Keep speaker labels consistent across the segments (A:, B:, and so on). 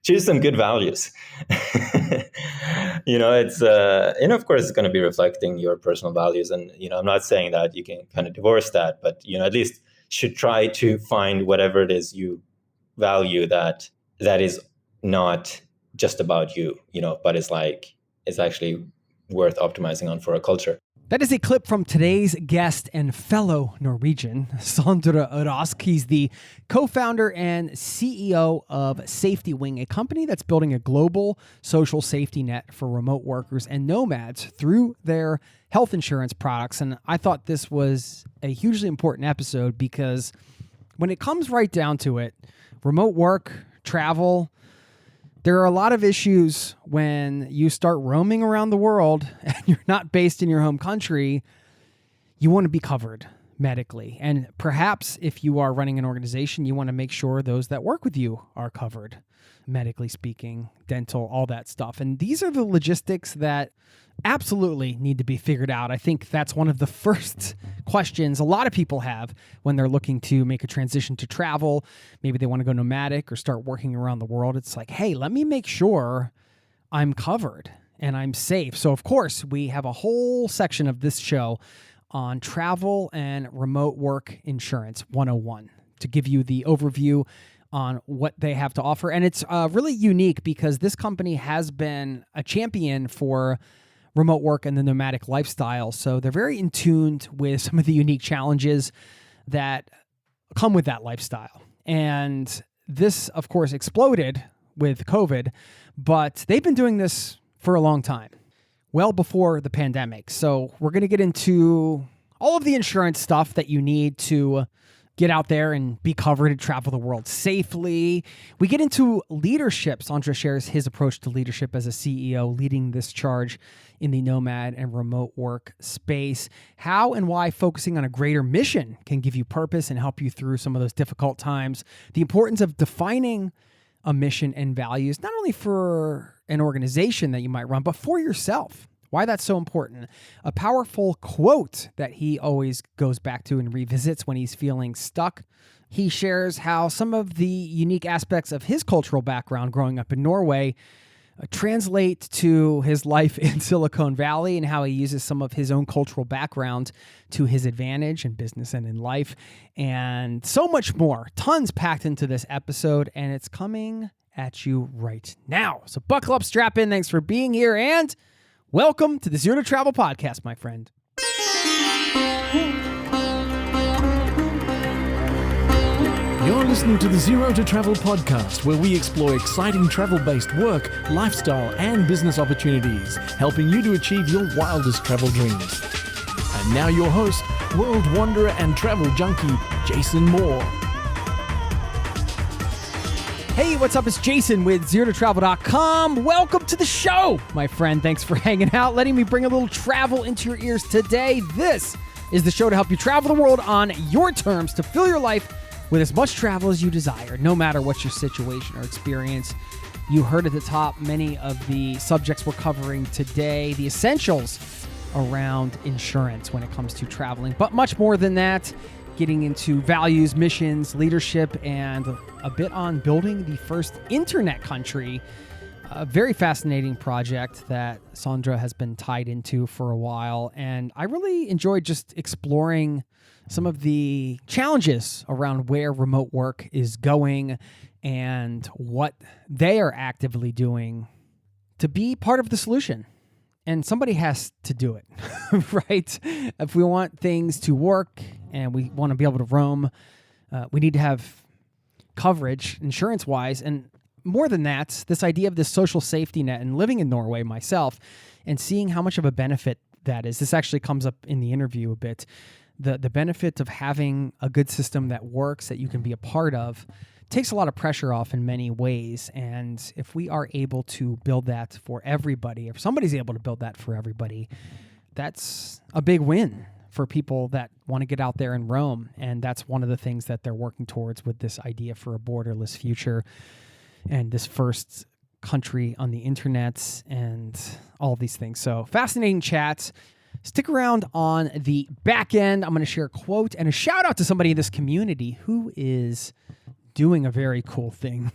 A: choose some good values. It's of course it's going to be reflecting your personal values, and I'm not saying that you can kind of divorce that, but at least should try to find whatever it is you value that is not just about you, but it's actually worth optimizing on for a culture.
B: That is a clip from today's guest and fellow Norwegian, Sondre Rasch. He's the co-founder and CEO of SafetyWing, a company that's building a global social safety net for remote workers and nomads through their health insurance products. And I thought this was a hugely important episode because when it comes right down to it, remote work, travel, there are a lot of issues when you start roaming around the world and you're not based in your home country. You want to be covered medically. And perhaps if you are running an organization, you want to make sure those that work with you are covered, medically speaking, dental, all that stuff. And these are the logistics that absolutely need to be figured out. I think that's one of the first questions a lot of people have when they're looking to make a transition to travel. Maybe they want to go nomadic or start working around the world. It's like, hey, let me make sure I'm covered and I'm safe. So of course, we have a whole section of this show on travel and remote work insurance 101 to give you the overview on what they have to offer. And it's really unique because this company has been a champion for remote work and the nomadic lifestyle. So they're very in tune with some of the unique challenges that come with that lifestyle. And this, of course, exploded with COVID, but they've been doing this for a long time, well before the pandemic. So we're going to get into all of the insurance stuff that you need to get out there and be covered and travel the world safely. We get into leadership. Sondre shares his approach to leadership as a CEO, leading this charge in the nomad and remote work space. How and why focusing on a greater mission can give you purpose and help you through some of those difficult times. The importance of defining a mission and values, not only for an organization that you might run, but for yourself. Why that's so important. A powerful quote that he always goes back to and revisits when he's feeling stuck. He shares how some of the unique aspects of his cultural background growing up in Norway translate to his life in Silicon Valley and how he uses some of his own cultural background to his advantage in business and in life, and so much more. Tons packed into this episode, and it's coming at you right now. So buckle up, strap in. Thanks for being here, and welcome to the Zero to Travel podcast, my friend.
C: You're listening to the Zero to Travel podcast, where we explore exciting travel-based work, lifestyle, and business opportunities, helping you to achieve your wildest travel dreams. And now your host, world wanderer and travel junkie, Jason Moore.
B: Hey, what's up? It's Jason with ZeroToTravel.com. Welcome to the show, my friend. Thanks for hanging out, letting me bring a little travel into your ears today. This is the show to help you travel the world on your terms to fill your life with as much travel as you desire, no matter what your situation or experience. You heard at the top many of the subjects we're covering today, the essentials around insurance when it comes to traveling, but much more than that. Getting into values, missions, leadership, and a bit on building the first internet country. A very fascinating project that Sondre has been tied into for a while. And I really enjoyed just exploring some of the challenges around where remote work is going and what they are actively doing to be part of the solution. And somebody has to do it, right? If we want things to work and we want to be able to roam, we need to have coverage insurance-wise. And more than that, this idea of this social safety net, and living in Norway myself and seeing how much of a benefit that is. This actually comes up in the interview a bit. The benefit of having a good system that works, that you can be a part of, takes a lot of pressure off in many ways. And if we are able to build that for everybody, if somebody's able to build that for everybody, that's a big win for people that want to get out there and roam. And that's one of the things that they're working towards with this idea for a borderless future and this first country on the internet and all of these things. So fascinating chats. Stick around on the back end. I'm going to share a quote and a shout out to somebody in this community who is doing a very cool thing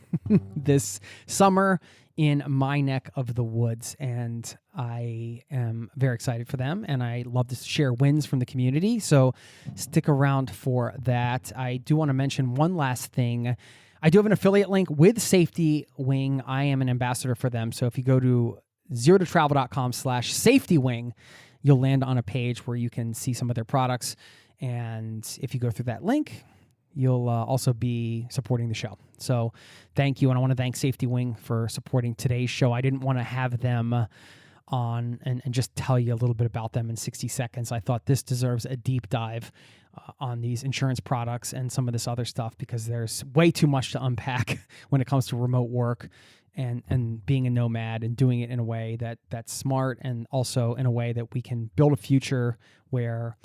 B: this summer in my neck of the woods, and I am very excited for them, and I love to share wins from the community, so stick around for that. I do want to mention one last thing. I do have an affiliate link with SafetyWing. I am an ambassador for them, so if you go to zerototravel.com/SafetyWing, you'll land on a page where you can see some of their products, and if you go through that link, you'll also be supporting the show. So thank you. And I want to thank SafetyWing for supporting today's show. I didn't want to have them on and just tell you a little bit about them in 60 seconds. I thought this deserves a deep dive on these insurance products and some of this other stuff, because there's way too much to unpack when it comes to remote work and being a nomad and doing it in a way that's smart, and also in a way that we can build a future where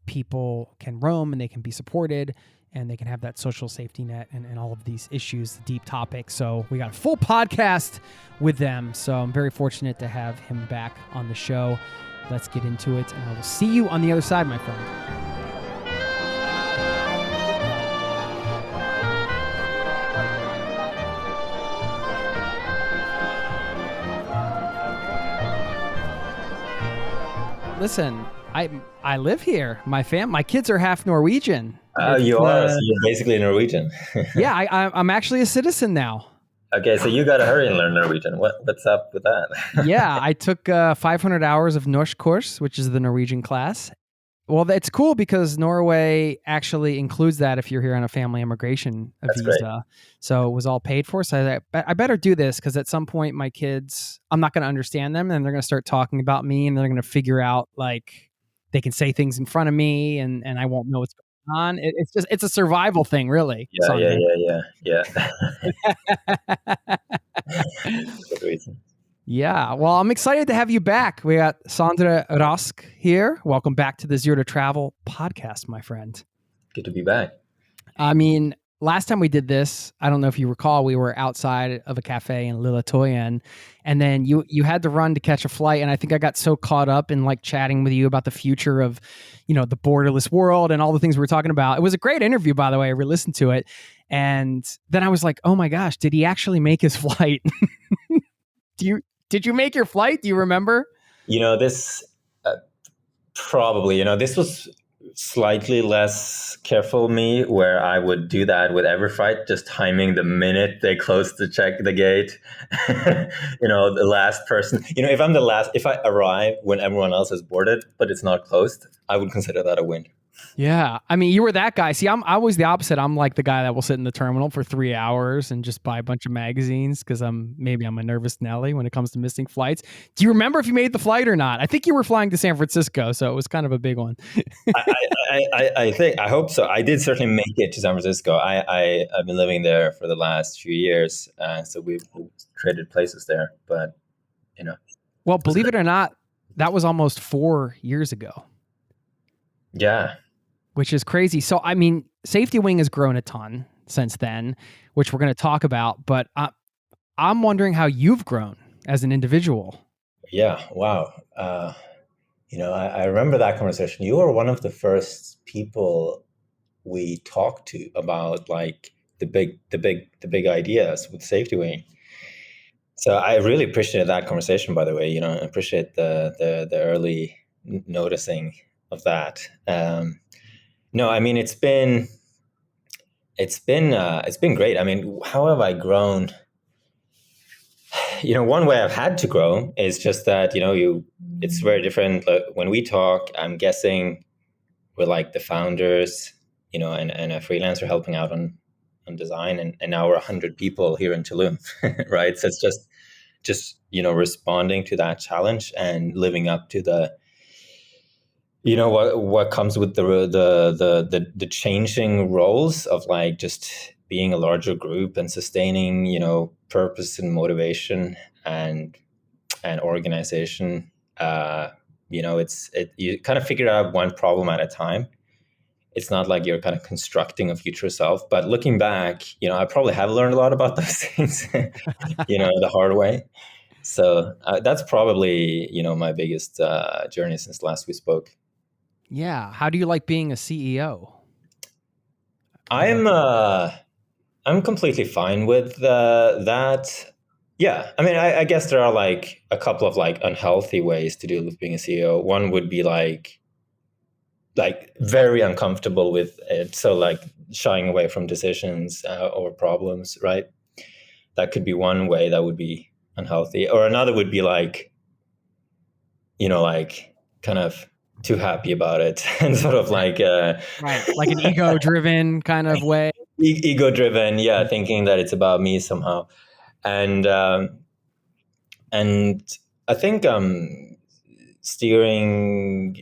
B: people can roam and they can be supported and they can have that social safety net and all of these issues, the deep topics. So we got a full podcast with them. So I'm very fortunate to have him back on the show. Let's get into it, and I will see you on the other side, my friend. Listen, I live here. My kids are half Norwegian.
A: Oh, you are? So you're basically Norwegian.
B: Yeah, I'm actually a citizen now.
A: Okay, so you got to hurry and learn Norwegian. What's up with that?
B: Yeah, I took 500 hours of Norsk course, which is the Norwegian class. Well, it's cool because Norway actually includes that if you're here on a family immigration visa. Great. So it was all paid for. So I better do this, because at some point my kids, I'm not going to understand them, and they're going to start talking about me, and they're going to figure out, like, they can say things in front of me, and I won't know what's going on. It's a survival thing, really.
A: Yeah. Good reason.
B: Yeah, well, I'm excited to have you back. We got Sondre Rasch here. Welcome back to the Zero to Travel podcast, my friend.
A: Good to be back.
B: I mean, last time we did this, I don't know if you recall, we were outside of a cafe in Lilletoyen, and then you had to run to catch a flight, and I think I got so caught up in like chatting with you about the future of, the borderless world and all the things we were talking about. It was a great interview, by the way. I re-listened to it, and then I was like, oh my gosh, did he actually make his flight? Did you make your flight? Do you remember?
A: This probably, this was slightly less careful me, where I would do that with every flight, just timing the minute they close to check the gate. The last person, if I arrive when everyone else has boarded, but it's not closed, I would consider that a win.
B: Yeah. I mean, you were that guy. See, I'm always the opposite. I'm like the guy that will sit in the terminal for 3 hours and just buy a bunch of magazines, because I'm a nervous Nelly when it comes to missing flights. Do you remember if you made the flight or not? I think you were flying to San Francisco, so it was kind of a big one.
A: I hope so. I did certainly make it to San Francisco. I've been living there for the last few years, so we've traded places there. But
B: well, believe it or not, that was almost 4 years ago.
A: Yeah.
B: Which is crazy. So, I mean, SafetyWing has grown a ton since then, which we're going to talk about. But I'm wondering how you've grown as an individual.
A: Yeah. Wow. I remember that conversation. You were one of the first people we talked to about like the big ideas with SafetyWing. So I really appreciate that conversation, by the way. I appreciate the early noticing of that. No, I mean, it's been great. I mean, how have I grown? One way I've had to grow is just that, it's very different. When we talk, I'm guessing we're like the founders, and a freelancer helping out on design. And now we're 100 people here in Tulum, right? So it's just, responding to that challenge and living up to the, what comes with the changing roles of like just being a larger group and sustaining, purpose and motivation and organization. You kind of figure out one problem at a time. It's not like you're kind of constructing a future self. But looking back, I probably have learned a lot about those things, the hard way. So that's probably, my biggest journey since last we spoke.
B: Yeah. How do you like being a CEO?
A: I'm I'm completely fine with that. Yeah, I mean, I guess there are like a couple of like unhealthy ways to deal with being a CEO. One would be like very uncomfortable with it, so like shying away from decisions or problems, right? That could be one way that would be unhealthy, or another would be like, like kind of too happy about it and sort of like
B: Right. Like an ego driven kind of way.
A: ego driven, yeah, thinking that it's about me somehow. And um and I think steering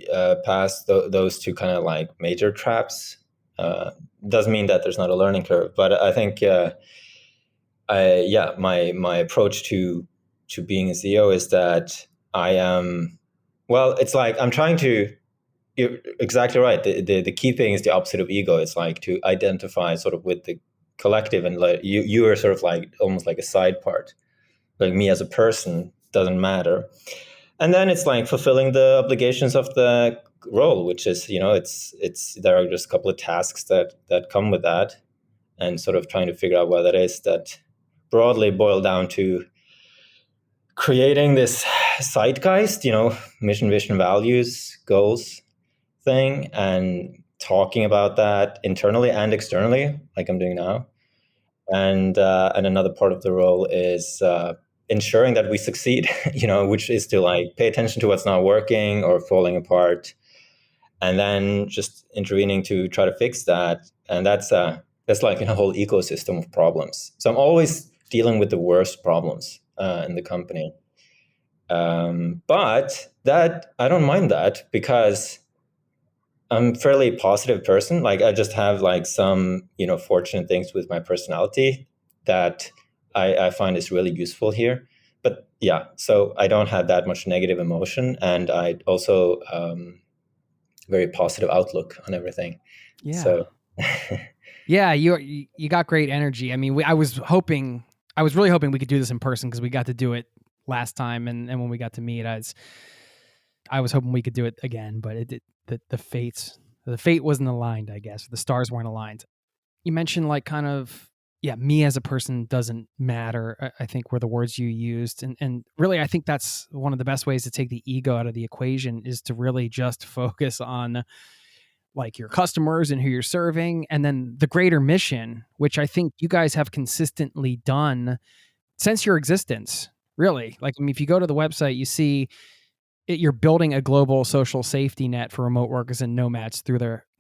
A: past those two kind of like major traps doesn't mean that there's not a learning curve, but I think my approach to being a CEO is that I am, well, it's like I'm trying to, you're exactly right. The key thing is the opposite of ego. It's like to identify sort of with the collective, and like you are sort of like almost like a side part. Like me as a person doesn't matter. And then it's like fulfilling the obligations of the role, which is, it's there are just a couple of tasks that come with that, and sort of trying to figure out what that is, that broadly boil down to creating this zeitgeist, mission, vision, values, goals thing, and talking about that internally and externally, like I'm doing now. And another part of the role is ensuring that we succeed, which is to like pay attention to what's not working or falling apart, and then just intervening to try to fix that. And that's like in a whole ecosystem of problems. So I'm always dealing with the worst problems in the company. But that I don't mind that, because I'm a fairly positive person. Like I just have like some, fortunate things with my personality that I find is really useful here. But yeah, so I don't have that much negative emotion, and I also very positive outlook on everything.
B: Yeah.
A: So
B: yeah, you got great energy. I mean, I was really hoping we could do this in person, because we got to do it last time, and when we got to meet, I was hoping we could do it again, but the fate wasn't aligned, I guess. The stars weren't aligned. You mentioned like kind of, yeah, me as a person doesn't matter, I think were the words you used. And really, I think that's one of the best ways to take the ego out of the equation, is to really just focus on like your customers and who you're serving, and then the greater mission, which I think you guys have consistently done since your existence. Really, like, I mean, if you go to the website, you see you're building a global social safety net for remote workers and nomads through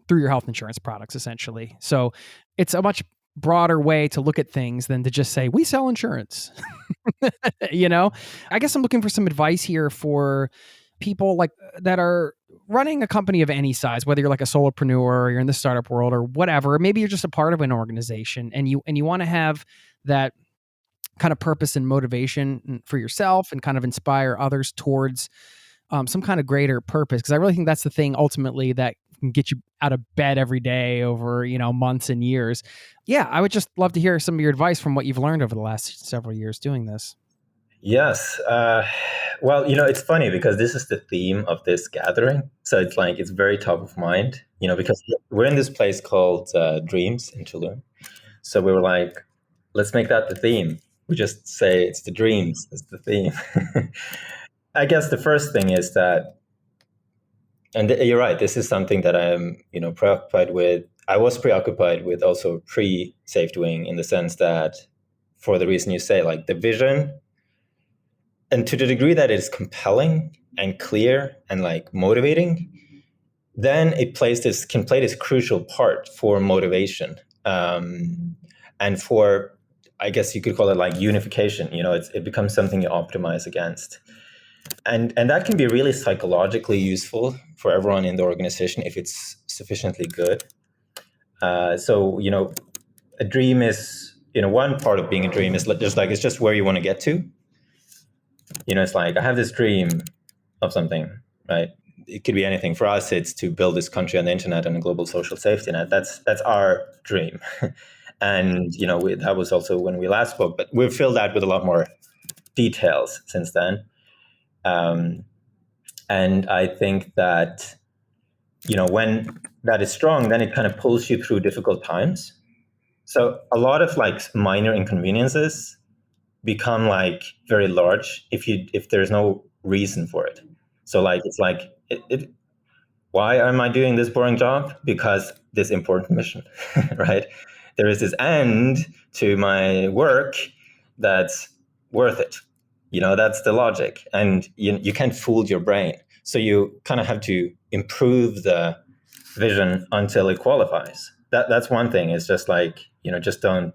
B: your health insurance products, essentially. So it's a much broader way to look at things than to just say we sell insurance. I guess I'm looking for some advice here for people like that are running a company of any size, whether you're like a solopreneur or you're in the startup world or whatever. Maybe you're just a part of an organization, and you want to have that kind of purpose and motivation for yourself, and kind of inspire others towards some kind of greater purpose. Because I really think that's the thing ultimately that can get you out of bed every day over, months and years. Yeah, I would just love to hear some of your advice from what you've learned over the last several years doing this.
A: Yes. Well, it's funny because this is the theme of this gathering. So it's like, it's very top of mind, because we're in this place called Dreams in Tulum. So we were like, let's make that the theme. We just say it's the dreams, it's the theme. I guess the first thing is that, and you're right, this is something that I am, preoccupied with. I was preoccupied with also pre-SafetyWing, in the sense that, for the reason you say, like the vision, and to the degree that it is compelling and clear and like motivating, then it can play this crucial part for motivation, and for, I guess you could call it like unification. It becomes something you optimize against. And that can be really psychologically useful for everyone in the organization if it's sufficiently good. So, a dream is, one part of being a dream is just like, it's just where you want to get to. It's like, I have this dream of something, right? It could be anything. For us, it's to build this country on the internet and a global social safety net. That's our dream. And, that was also when we last spoke, but we've filled that with a lot more details since then. And I think that, when that is strong, then it kind of pulls you through difficult times. So a lot of like minor inconveniences become like very large if there's no reason for it. So like it's like why am I doing this boring job? Because this important mission, right? There is this end to my work that's worth it. That's the logic. And you can't fool your brain. So you kind of have to improve the vision until it qualifies. That's one thing. It's just like, just don't,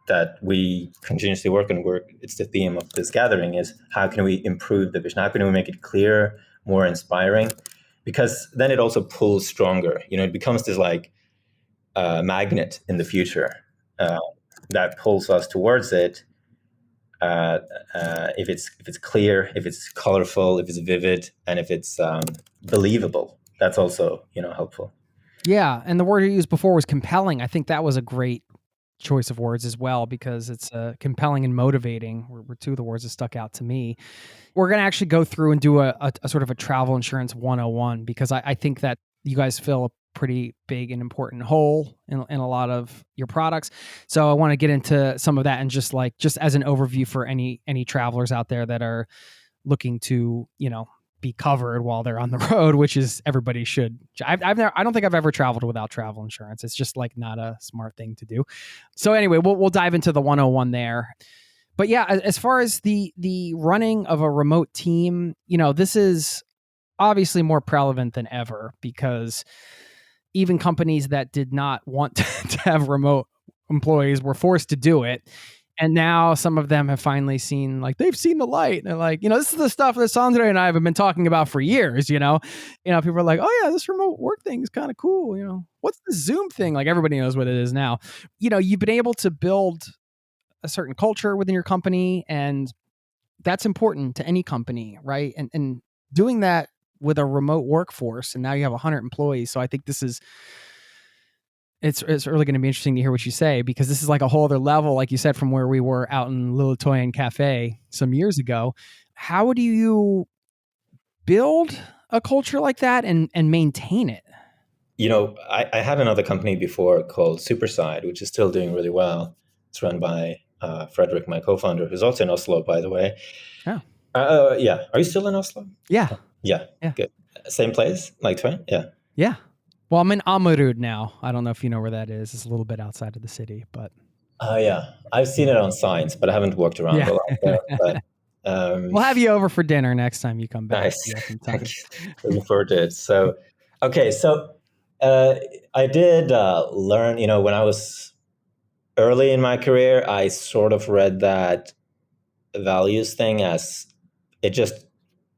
A: that we continuously work and work. It's the theme of this gathering is how can we improve the vision? How can we make it clear, more inspiring? Because then it also pulls stronger. It becomes this like magnet in the future that pulls us towards it. If it's clear, if it's colorful, if it's vivid, and if it's believable, that's also helpful.
B: Yeah, and the word you used before was compelling. I think that was a great choice of words as well, because it's compelling and motivating were two of the words that stuck out to me. We're going to actually go through and do a sort of a travel insurance 101, because I think that you guys fill a pretty big and important hole in a lot of your products. So I want to get into some of that, and just as an overview for any travelers out there that are looking to, be covered while they're on the road, which is everybody should. I don't think I've ever traveled without travel insurance. It's just like not a smart thing to do. So anyway, we'll dive into the 101 there. But yeah, as far as the running of a remote team, this is obviously more prevalent than ever, because even companies that did not want to have remote employees were forced to do it. And now some of them have finally seen, like, they've seen the light. And like, this is the stuff that Sondre and I have been talking about for years, people are like, oh yeah, this remote work thing is kind of cool. What's the Zoom thing? Like, everybody knows what it is now. You've been able to build a certain culture within your company, and that's important to any company, right? And doing that with a remote workforce, and now you have 100 employees. So I think it's really going to be interesting to hear what you say, because this is like a whole other level, like you said, from where we were out in Lilletoyen Cafe some years ago. How do you build a culture like that and maintain it?
A: I had another company before called Superside, which is still doing really well. It's run by Frederick, my co-founder, who's also in Oslo, by the way.
B: Oh.
A: Yeah. Are you still in Oslo?
B: Yeah.
A: Yeah. Good. Same place, like Twain? Yeah.
B: Yeah. Well, I'm in Ammerud now. I don't know if you know where that is. It's a little bit outside of the city, but.
A: Yeah. I've seen it on signs, but I haven't walked around a lot there. But,
B: we'll have you over for dinner next time you come back.
A: Nice. Thank you. Looking forward to it. So, okay. So I did learn, when I was early in my career, I sort of read that values thing as it just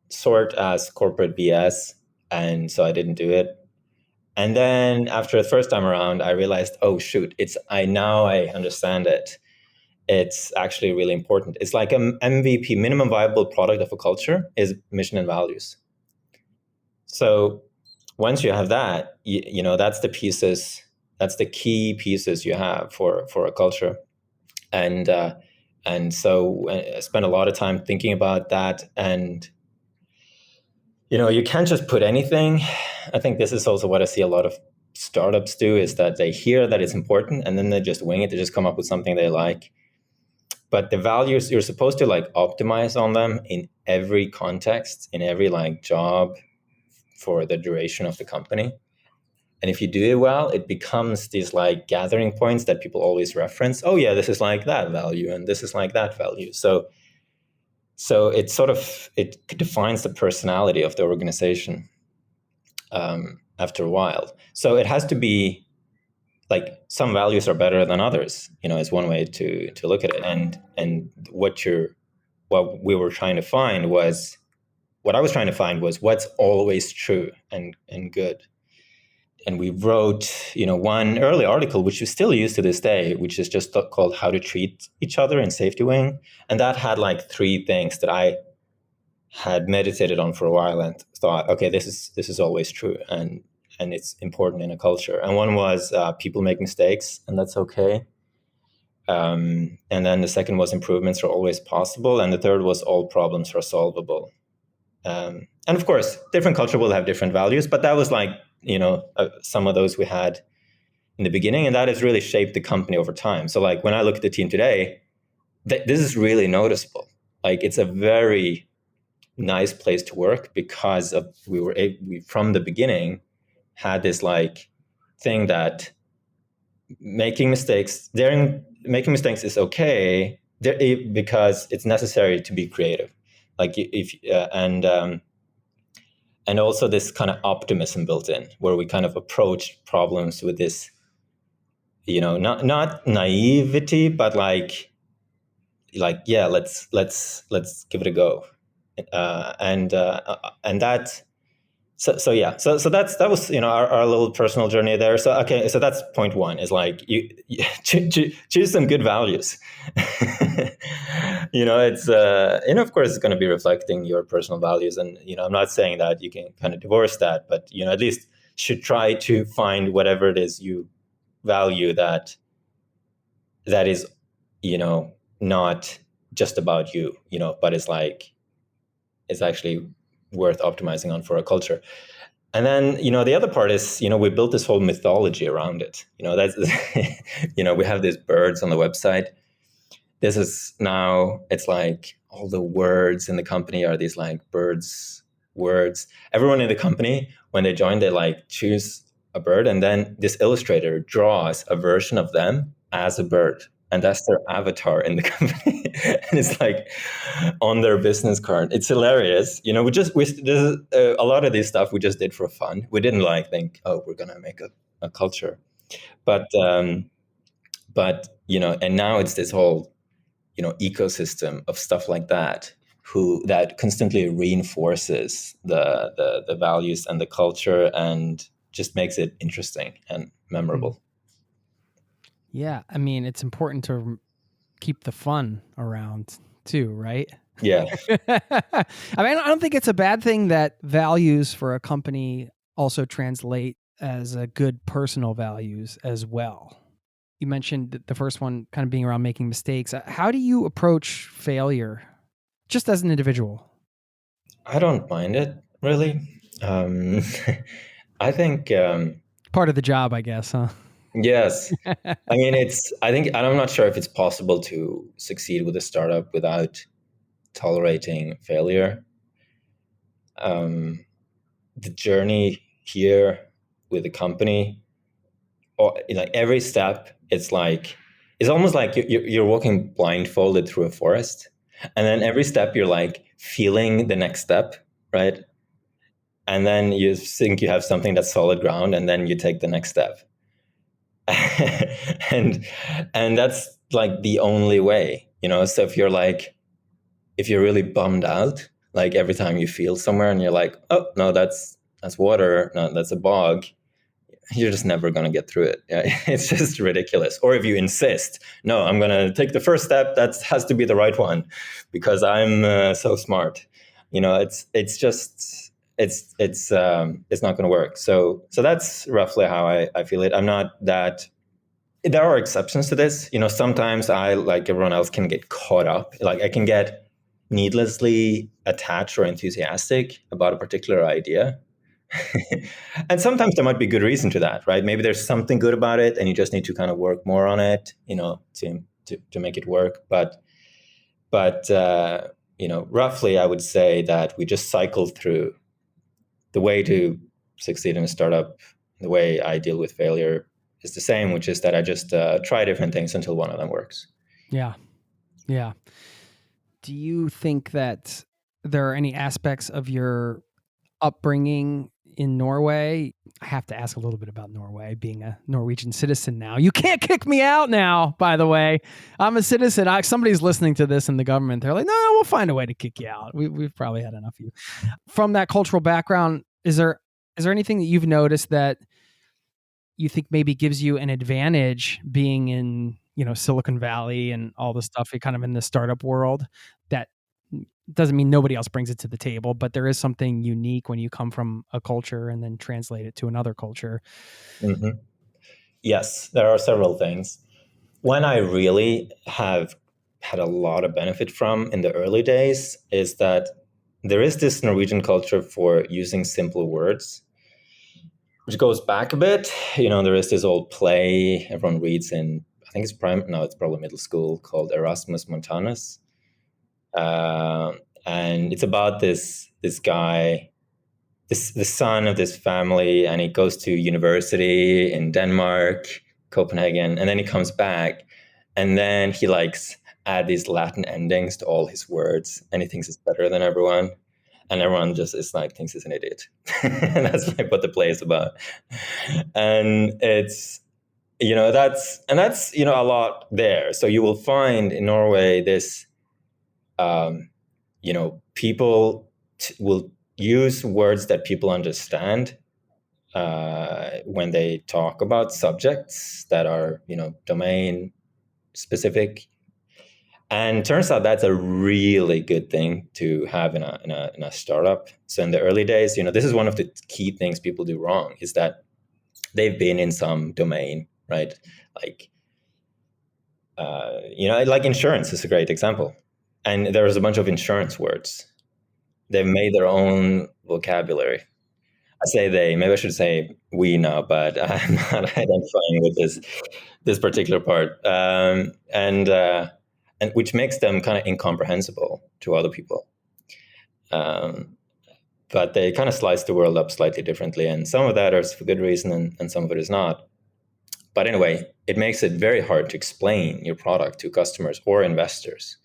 A: sort as corporate BS. And so I didn't do it. And then after the first time around, I realized, oh shoot, I understand it. It's actually really important. It's like an MVP, minimum viable product of a culture, is mission and values. So once you have that, that's the pieces, that's the key pieces you have for a culture. And so I spent a lot of time thinking about that. And you can't just put anything. I think this is also what I see a lot of startups do, is that they hear that it's important and then they just wing it. They just come up with something they like. But the values, you're supposed to like optimize on them in every context, in every like job for the duration of the company. And if you do it well, it becomes these like gathering points that people always reference. Oh yeah, this is like that value and this is like that value. So it sort of, it defines the personality of the organization after a while. So it has to be like, some values are better than others, is one way to look at it. And what we were trying to find was, what I was trying to find was what's always true and good. And we wrote, one early article, which we still use to this day, which is just called How to Treat Each Other in SafetyWing. And that had like 3 things that I had meditated on for a while and thought, okay, this is always true. And it's important in a culture. And one was people make mistakes, and that's okay. And then the second was improvements are always possible. And the third was all problems are solvable. And of course, different culture will have different values, but that was like, some of those we had in the beginning, and that has really shaped the company over time. So like when I look at the team today, this is really noticeable. Like it's a very nice place to work because of we from the beginning had this like thing that making mistakes is okay because it's necessary to be creative. Like if and also this kind of optimism built in, where we kind of approach problems with this, not naivety, but like yeah, let's give it a go, and that. So yeah, so that was our little personal journey there. So okay, so that's point one, is like you choose some good values. It's and of course it's going to be reflecting your personal values, and I'm not saying that you can kind of divorce that, but at least should try to find whatever it is you value that is not just about you, but it's actually worth optimizing on for a culture. And then, the other part is, we built this whole mythology around it. That's, we have these birds on the website. This is now, it's like all the words in the company are these like birds words. Everyone in the company, when they join, they like choose a bird, and then this illustrator draws a version of them as a bird. And that's their avatar in the company. And it's like on their business card. It's hilarious. A lot of this stuff we just did for fun. We didn't think, oh, we're going to make a culture. But and now it's this whole, ecosystem of stuff like that, that constantly reinforces the values and the culture and just makes it interesting and memorable.
B: Yeah, I mean, it's important to keep the fun around too, right?
A: Yeah.
B: I mean, I don't think it's a bad thing that values for a company also translate as a good personal values as well. You mentioned the first one kind of being around making mistakes. How do you approach failure just as an individual?
A: I don't mind it, really. I think...
B: part of the job, I guess, huh?
A: Yes. I mean, I'm not sure if it's possible to succeed with a startup without tolerating failure. The journey here with the company, or every step, it's almost like you're walking blindfolded through a forest, and then every step you're like feeling the next step, right? And then you think you have something that's solid ground, and then you take the next step. and that's like the only way, so if you're really bummed out, like every time you feel somewhere and you're like, oh no, that's water, no, that's a bog, you're just never going to get through it. It's just ridiculous. Or if you insist, no, I'm going to take the first step, that has to be the right one because I'm so smart, it's just it's not going to work. So that's roughly how I feel it. I'm not that. There are exceptions to this. Sometimes I, like everyone else, can get caught up. Like I can get needlessly attached or enthusiastic about a particular idea. And sometimes there might be good reason to that, right? Maybe there's something good about it and you just need to kind of work more on it, to make it work. But roughly I would say that we just cycle through the way to succeed in a startup. The way I deal with failure is the same, which is that I just try different things until one of them works.
B: Yeah. Yeah. Do you think that there are any aspects of your upbringing in Norway? I have to ask a little bit about Norway, being a Norwegian citizen now. You can't kick me out now, by the way. I'm a citizen. Somebody's listening to this in the government. They're like, no, we'll find a way to kick you out. We've probably had enough of you. From that cultural background, is there anything that you've noticed that you think maybe gives you an advantage being in, Silicon Valley and all the stuff, kind of in the startup world, that doesn't mean nobody else brings it to the table, but there is something unique when you come from a culture and then translate it to another culture?
A: Mm-hmm. Yes, there are several things. One I really have had a lot of benefit from in the early days is that there is this Norwegian culture for using simple words. which goes back a bit. There is this old play everyone reads in, I think it's it's probably middle school, called Erasmus Montanus. And it's about this guy, the son of this family, and he goes to university in Denmark, Copenhagen, and then he comes back, and then he likes add these Latin endings to all his words, and he thinks it's better than everyone, and everyone just is like thinks he's an idiot. And that's like what the play is about. And it's that's a lot there. So you will find in Norway this people will use words that people understand when they talk about subjects that are domain specific. And turns out that's a really good thing to have in a startup. So in the early days, this is one of the key things people do wrong, is that they've been in some domain, right? Like, like insurance is a great example. And there's a bunch of insurance words. They've made their own vocabulary. I say they, maybe I should say we now, but I'm not identifying with this particular part. And which makes them kind of incomprehensible to other people. But they kind of slice the world up slightly differently. And some of that is for good reason, and some of it is not. But anyway, it makes it very hard to explain your product to customers or investors.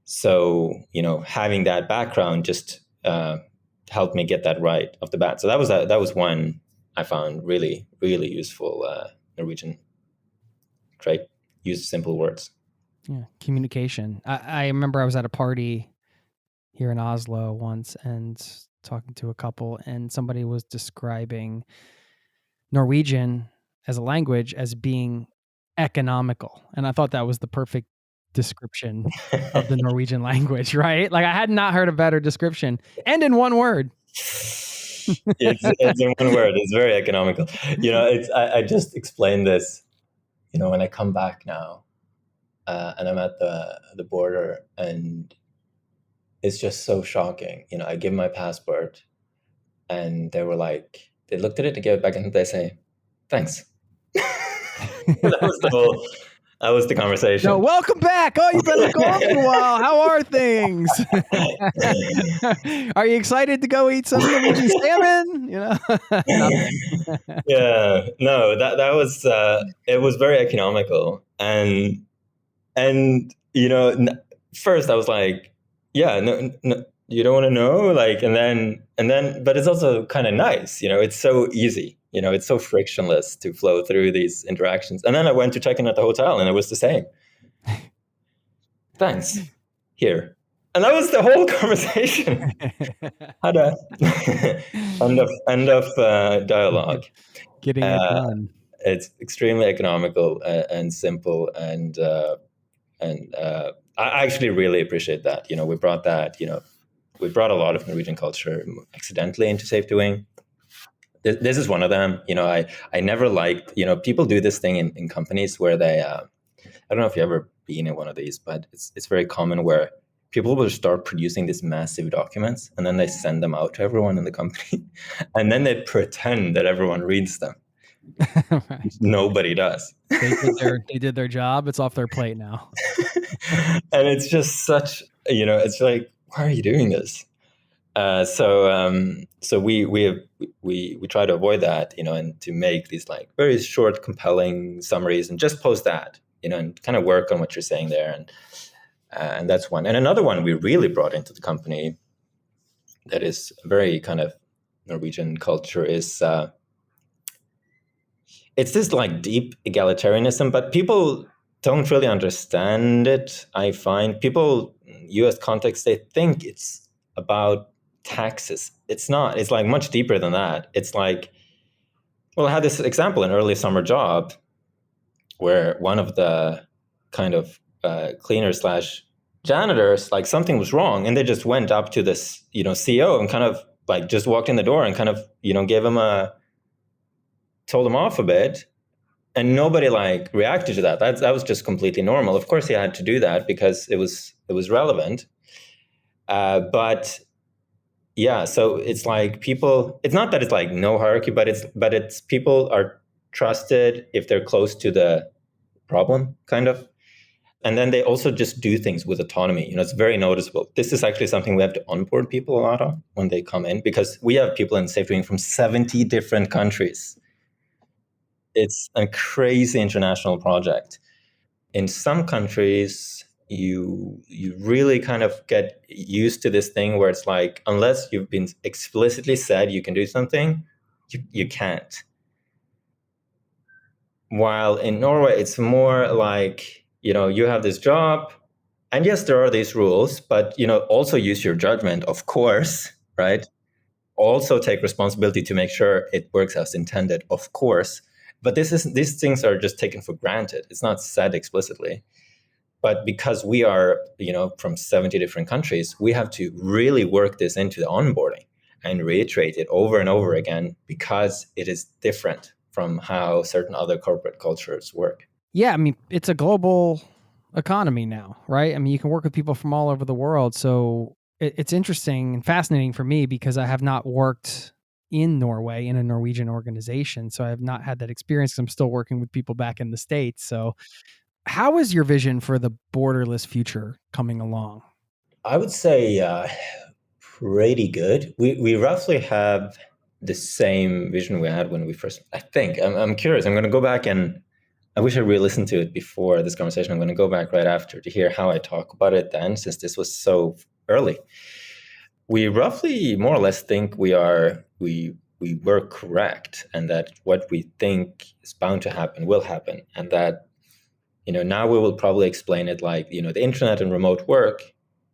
A: So, having that background just helped me get that right off the bat. So that was one I found really, really useful Norwegian trait. Use simple words.
B: Yeah, communication. I remember I was at a party here in Oslo once and talking to a couple, and somebody was describing Norwegian as a language as being economical. And I thought that was the perfect description of the Norwegian language, right? Like, I had not heard a better description, and in one word.
A: It's in one word. It's very economical. I just explained this, when I come back now, and I'm at the border, and it's just so shocking. I give my passport, and they looked at it to give it back, and they say, "Thanks." That was the conversation.
B: No, welcome back. Oh, you've been gone for a while. How are things? Are you excited to go eat some Norwegian salmon?
A: Yeah, no, that was it was very economical, and first I was like, yeah, no, you don't want to know, like, and then, but it's also kind of nice, it's so easy. It's so frictionless to flow through these interactions. And then I went to check in at the hotel, and it was the same. Thanks. Here. And that was the whole conversation. Had a end of dialogue.
B: Getting it done.
A: It's extremely economical and simple, and I actually really appreciate that. We brought that. We brought a lot of Norwegian culture accidentally into SafetyWing. This is one of them. I never liked, people do this thing in companies where they, I don't know if you've ever been in one of these, but it's very common where people will start producing these massive documents, and then they send them out to everyone in the company, and then they pretend that everyone reads them. Right. Nobody does.
B: They did their job. It's off their plate now.
A: And it's just such, it's like, why are you doing this? So we try to avoid that, and to make these like very short, compelling summaries, and just post that, and kind of work on what you're saying there, and that's one. And another one we really brought into the company that is very kind of Norwegian culture is it's this like deep egalitarianism, but people don't really understand it. I find people, U.S. context, they think it's about taxes. It's not. It's like much deeper than that. It's like, well, I had this example in early summer job where one of the kind of cleaners / janitors, like something was wrong, and they just went up to this, CEO, and kind of like just walked in the door and kind of, gave him told him off a bit, and nobody like reacted to that. That was just completely normal. Of course, he had to do that because it was relevant, but Yeah, so it's like people, it's not that it's like no hierarchy, but it's people are trusted if they're close to the problem, kind of. And then they also just do things with autonomy. It's very noticeable. This is actually something we have to onboard people a lot on when they come in, because we have people in SafetyWing from 70 different countries. It's a crazy international project. In some countries, you really kind of get used to this thing where it's like, unless you've been explicitly said you can do something, you can't. While in Norway, it's more like, you have this job, and yes, there are these rules, but also use your judgment, of course, right? Also take responsibility to make sure it works as intended, of course. But these things are just taken for granted. It's not said explicitly. But because we are, from 70 different countries, we have to really work this into the onboarding and reiterate it over and over again, because it is different from how certain other corporate cultures work.
B: Yeah, I mean, it's a global economy now, right? I mean, you can work with people from all over the world. So it's interesting and fascinating for me because I have not worked in Norway in a Norwegian organization. So I have not had that experience because I'm still working with people back in the States. So how is your vision for the borderless future coming along?
A: I would say pretty good. We roughly have the same vision we had when we first, I think. I'm curious. I'm going to go back, and I wish I re-listened to it before this conversation. I'm going to go back right after to hear how I talk about it then, since this was so early. We roughly more or less think we were correct, and that what we think is bound to happen will happen, and that now we will probably explain it like the internet and remote work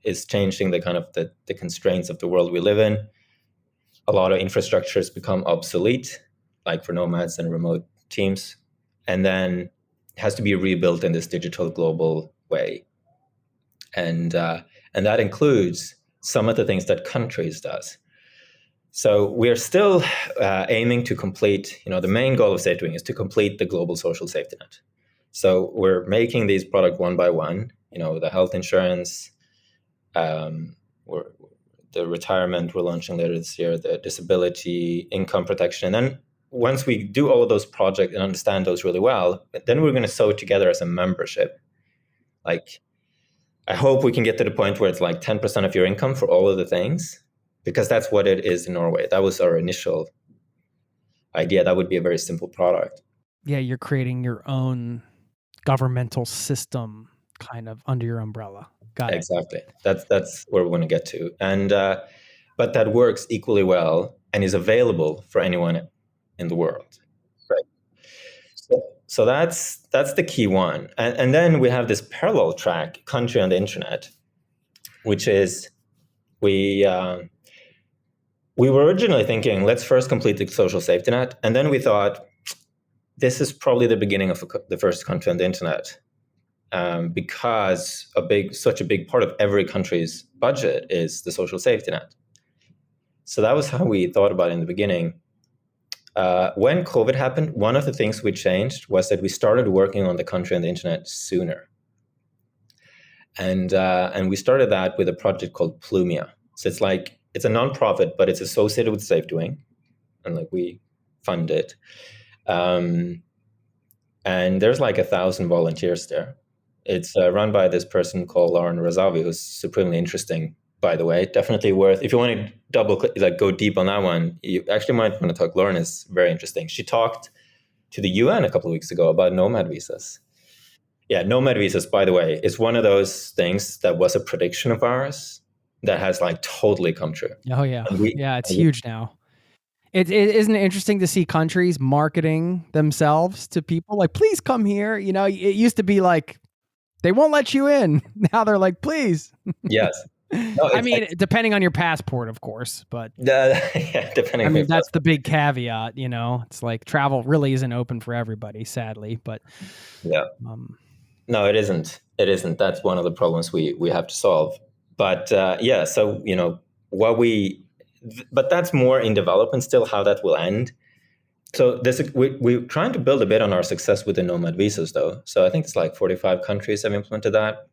A: is changing the kind of the constraints of the world we live in. A lot of infrastructures become obsolete, like for nomads and remote teams, and then has to be rebuilt in this digital global way, and that includes some of the things that countries does. So we're still aiming to complete, the main goal of SafetyWing is to complete the global social safety net. So we're making these products one by one, the health insurance, the retirement we're launching later this year, the disability, income protection. And then once we do all of those projects and understand those really well, then we're going to sew it together as a membership. Like, I hope we can get to the point where it's like 10% of your income for all of the things, because that's what it is in Norway. That was our initial idea. That would be a very simple product.
B: Yeah, you're creating your own governmental system kind of under your umbrella. Got it.
A: Exactly. That's where we want to get to. And but that works equally well and is available for anyone in the world. Right. So that's the key one. And then we have this parallel track, country on the internet, which is we were originally thinking, let's first complete the social safety net. And then we thought, this is probably the beginning of the first country on the internet, because such a big part of every country's budget is the social safety net. So that was how we thought about it in the beginning. When COVID happened, one of the things we changed was that we started working on the country on the internet sooner. And we started that with a project called Plumia. So it's a nonprofit, but it's associated with SafetyWing, and we fund it. And there's 1,000 volunteers there. It's run by this person called Lauren Razavi, who's supremely interesting, by the way. Definitely worth, if you want to double click, go deep on that one, you actually might want to talk. Lauren is very interesting. She talked to the UN a couple of weeks ago about Nomad visas. Yeah, Nomad visas, by the way, is one of those things that was a prediction of ours that has totally come true.
B: Oh yeah. It's huge now. It isn't it interesting to see countries marketing themselves to people please come here. It used to be they won't let you in. Now they're please.
A: Yes. No,
B: I mean, depending on your passport, of course, but
A: depending.
B: I mean, that's the big caveat. It's travel really isn't open for everybody, sadly. But
A: yeah, no, it isn't. It isn't. That's one of the problems we have to solve. But so but that's more in development still, how that will end. So we're trying to build a bit on our success with the Nomad visas, though. So I think it's 45 countries have implemented that.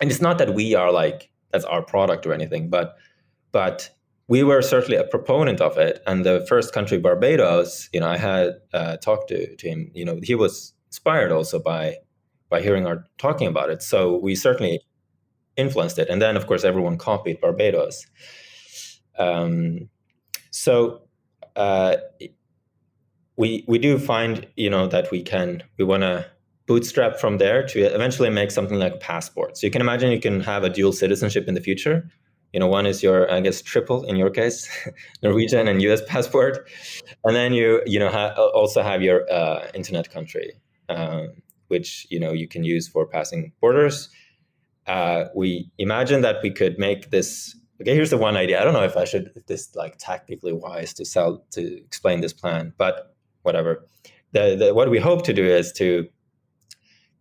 A: And it's not that we are that's our product or anything, but we were certainly a proponent of it. And the first country, Barbados, I had talked to him. He was inspired also by hearing our talking about it. So we certainly influenced it. And then, of course, everyone copied Barbados. So we do find, that we want to bootstrap from there to eventually make something like a passport. So you can imagine you can have a dual citizenship in the future. One is your, I guess, triple in your case, Norwegian and US passport. And then you also have your internet country, which, you can use for passing borders. We imagine that we could make this. Okay, here's the one idea. I don't know if this like tactically wise to explain this plan, but whatever. What we hope to do is to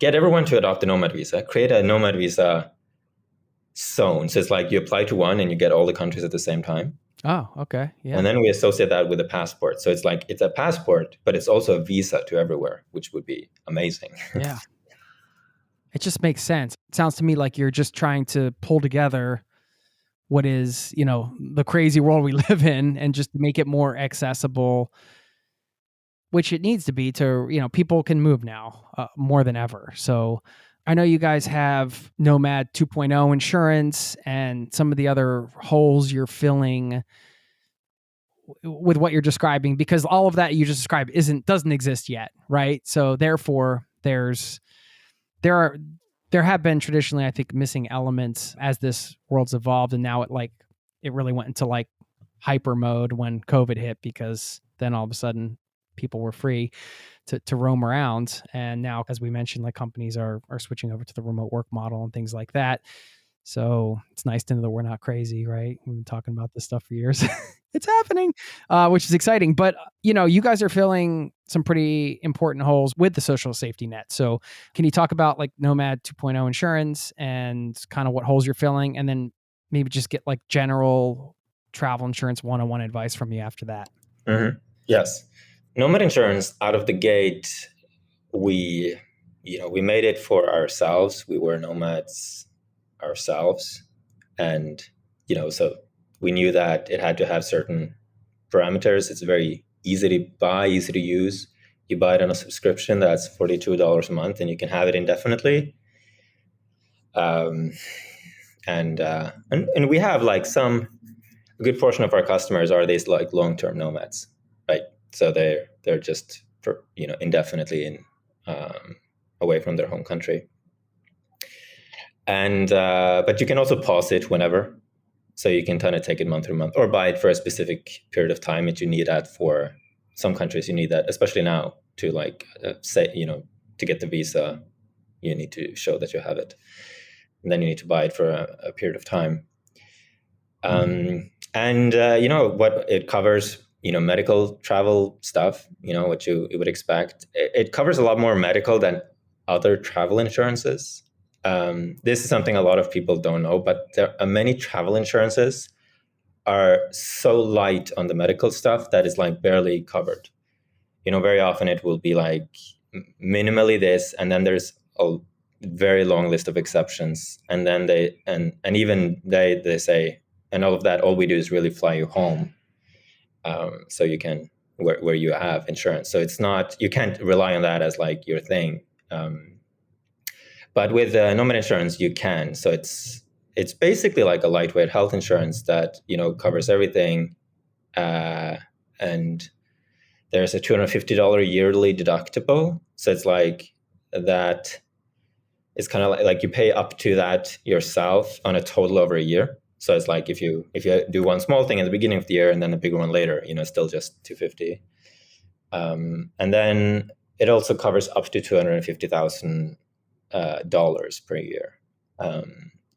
A: get everyone to adopt a Nomad visa, create a Nomad visa zone. So it's like you apply to one and you get all the countries at the same time.
B: Oh, okay. Yeah.
A: And then we associate that with a passport. So it's like it's a passport, but it's also a visa to everywhere, which would be amazing.
B: Yeah. It just makes sense. It sounds to me like you're just trying to pull together what is, the crazy world we live in and just make it more accessible, which it needs to be to, people can move now more than ever. So I know you guys have Nomad 2.0 insurance and some of the other holes you're filling with what you're describing, because all of that you just described doesn't exist yet, right? So therefore there have been traditionally, I think, missing elements as this world's evolved, and now it really went into like hyper mode when COVID hit, because then all of a sudden people were free to roam around. And now, as we mentioned, like companies are switching over to the remote work model and things like that. So it's nice to know that we're not crazy, right? We've been talking about this stuff for years. It's happening, which is exciting. But, you guys are filling some pretty important holes with the social safety net. So can you talk about like Nomad 2.0 insurance and kind of what holes you're filling? And then maybe just get like general travel insurance one-on-one advice from you after that.
A: Mm-hmm. Yes. Nomad insurance, out of the gate, we made it for ourselves. We were nomads ourselves. And, so we knew that it had to have certain parameters. It's very easy to buy, easy to use. You buy it on a subscription that's $42 a month, and you can have it indefinitely. And we have like a good portion of our customers are these like long-term nomads, right? So they're just indefinitely away from their home country. And but you can also pause it whenever. So you can kind of take it month to month or buy it for a specific period of time if you need that. For some countries, you need that, especially now, to to get the visa, you need to show that you have it. And then you need to buy it for a period of time. And what it covers, medical travel stuff, what you would expect. It covers a lot more medical than other travel insurances. This is something a lot of people don't know, but there are many travel insurances are so light on the medical stuff that is like barely covered. Very often it will be like minimally this, and then there's a very long list of exceptions. And then they say, and all of that, all we do is really fly you home. So you can, where you have insurance. So it's not, you can't rely on that as like your thing. But with Nomad insurance, you can. So it's basically like a lightweight health insurance that, covers everything. And there's a $250 yearly deductible. So it's like that. It's kind of like you pay up to that yourself on a total over a year. So it's like if you do one small thing at the beginning of the year and then a bigger one later, still just $250. And then it also covers up to $250,000 per year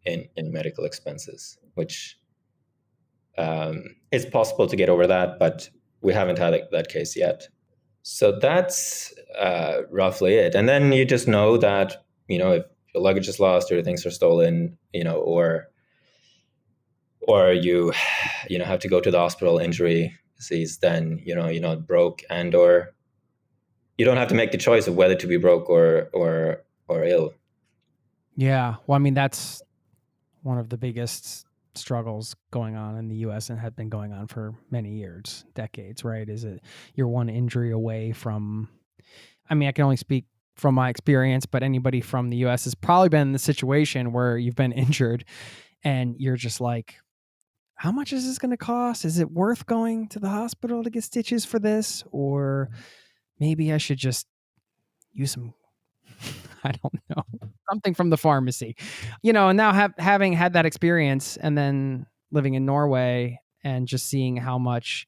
A: in medical expenses, which it's possible to get over that, but we haven't had that case yet. So that's roughly it. And then you just know that, if your luggage is lost or things are stolen, or you have to go to the hospital, injury, disease, then, you're not broke, and or you don't have to make the choice of whether to be broke or ill.
B: Yeah. Well, I mean, that's one of the biggest struggles going on in the US and have been going on for many years, decades, right? Is it you're one injury away from, I mean, I can only speak from my experience, but anybody from the US has probably been in the situation where you've been injured and you're just like, how much is this going to cost? Is it worth going to the hospital to get stitches for this? Or maybe I should just use some, I don't know, something from the pharmacy, and now having had that experience and then living in Norway and just seeing how much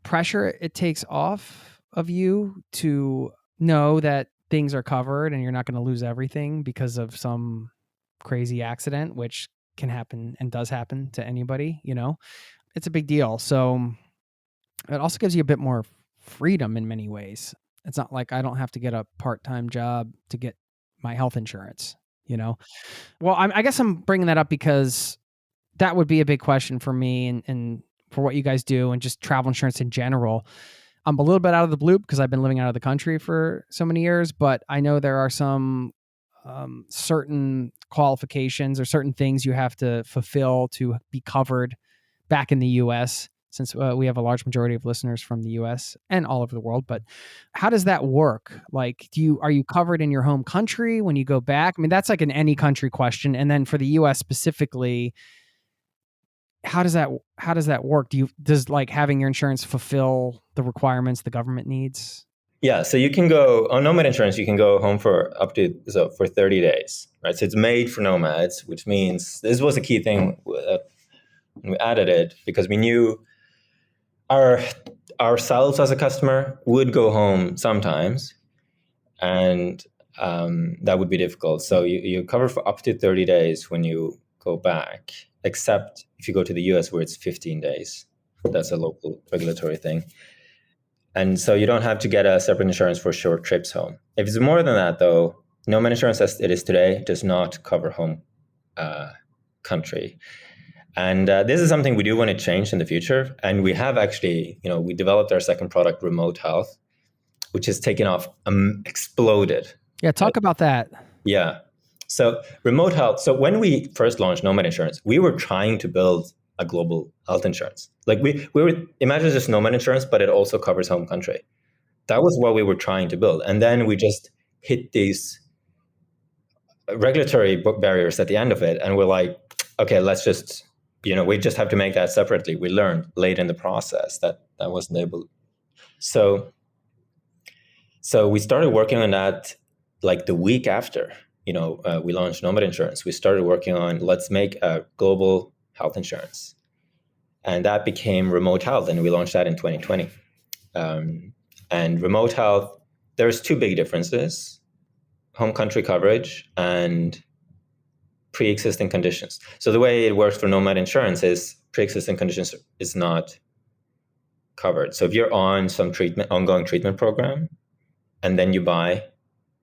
B: pressure it takes off of you to know that things are covered and you're not going to lose everything because of some crazy accident, which can happen and does happen to anybody, it's a big deal. So it also gives you a bit more freedom in many ways. It's not like I don't have to get a part-time job to get my health insurance, Well, I guess I'm bringing that up because that would be a big question for me and for what you guys do and just travel insurance in general. I'm a little bit out of the blue because I've been living out of the country for so many years, but I know there are some certain qualifications or certain things you have to fulfill to be covered back in the US, since we have a large majority of listeners from the US and all over the world. But how does that work? Like, are you covered in your home country when you go back? I mean, that's like an any country question. And then for the US specifically, how does that work? Does like having your insurance fulfill the requirements the government needs?
A: Yeah, so you can go on Nomad insurance. You can go home for for 30 days, right? So it's made for nomads, which means this was a key thing when we added it because we knew ourselves as a customer would go home sometimes, and that would be difficult. So you cover for up to 30 days when you go back, except if you go to the US where it's 15 days. That's a local regulatory thing. And so you don't have to get a separate insurance for short trips home. If it's more than that, though, Nomad insurance as it is today does not cover home country. And this is something we do want to change in the future. And we have actually, we developed our second product, Remote Health, which has taken off, exploded.
B: Yeah, talk about that.
A: Yeah. So Remote Health. So when we first launched Nomad insurance, we were trying to build a global health insurance. Like we were, imagine just Nomad insurance, but it also covers home country. That was what we were trying to build. And then we just hit these regulatory barriers at the end of it. And we're like, okay, let's just, we just have to make that separately. We learned late in the process that wasn't able. So we started working on that like the week after, we launched Nomad insurance. We started working on, let's make a global health insurance. And that became Remote Health, and we launched that in 2020. And Remote Health, there's two big differences: home country coverage and pre-existing conditions. So the way it works for Nomad insurance is pre-existing conditions is not covered. So if you're on some ongoing treatment program, and then you buy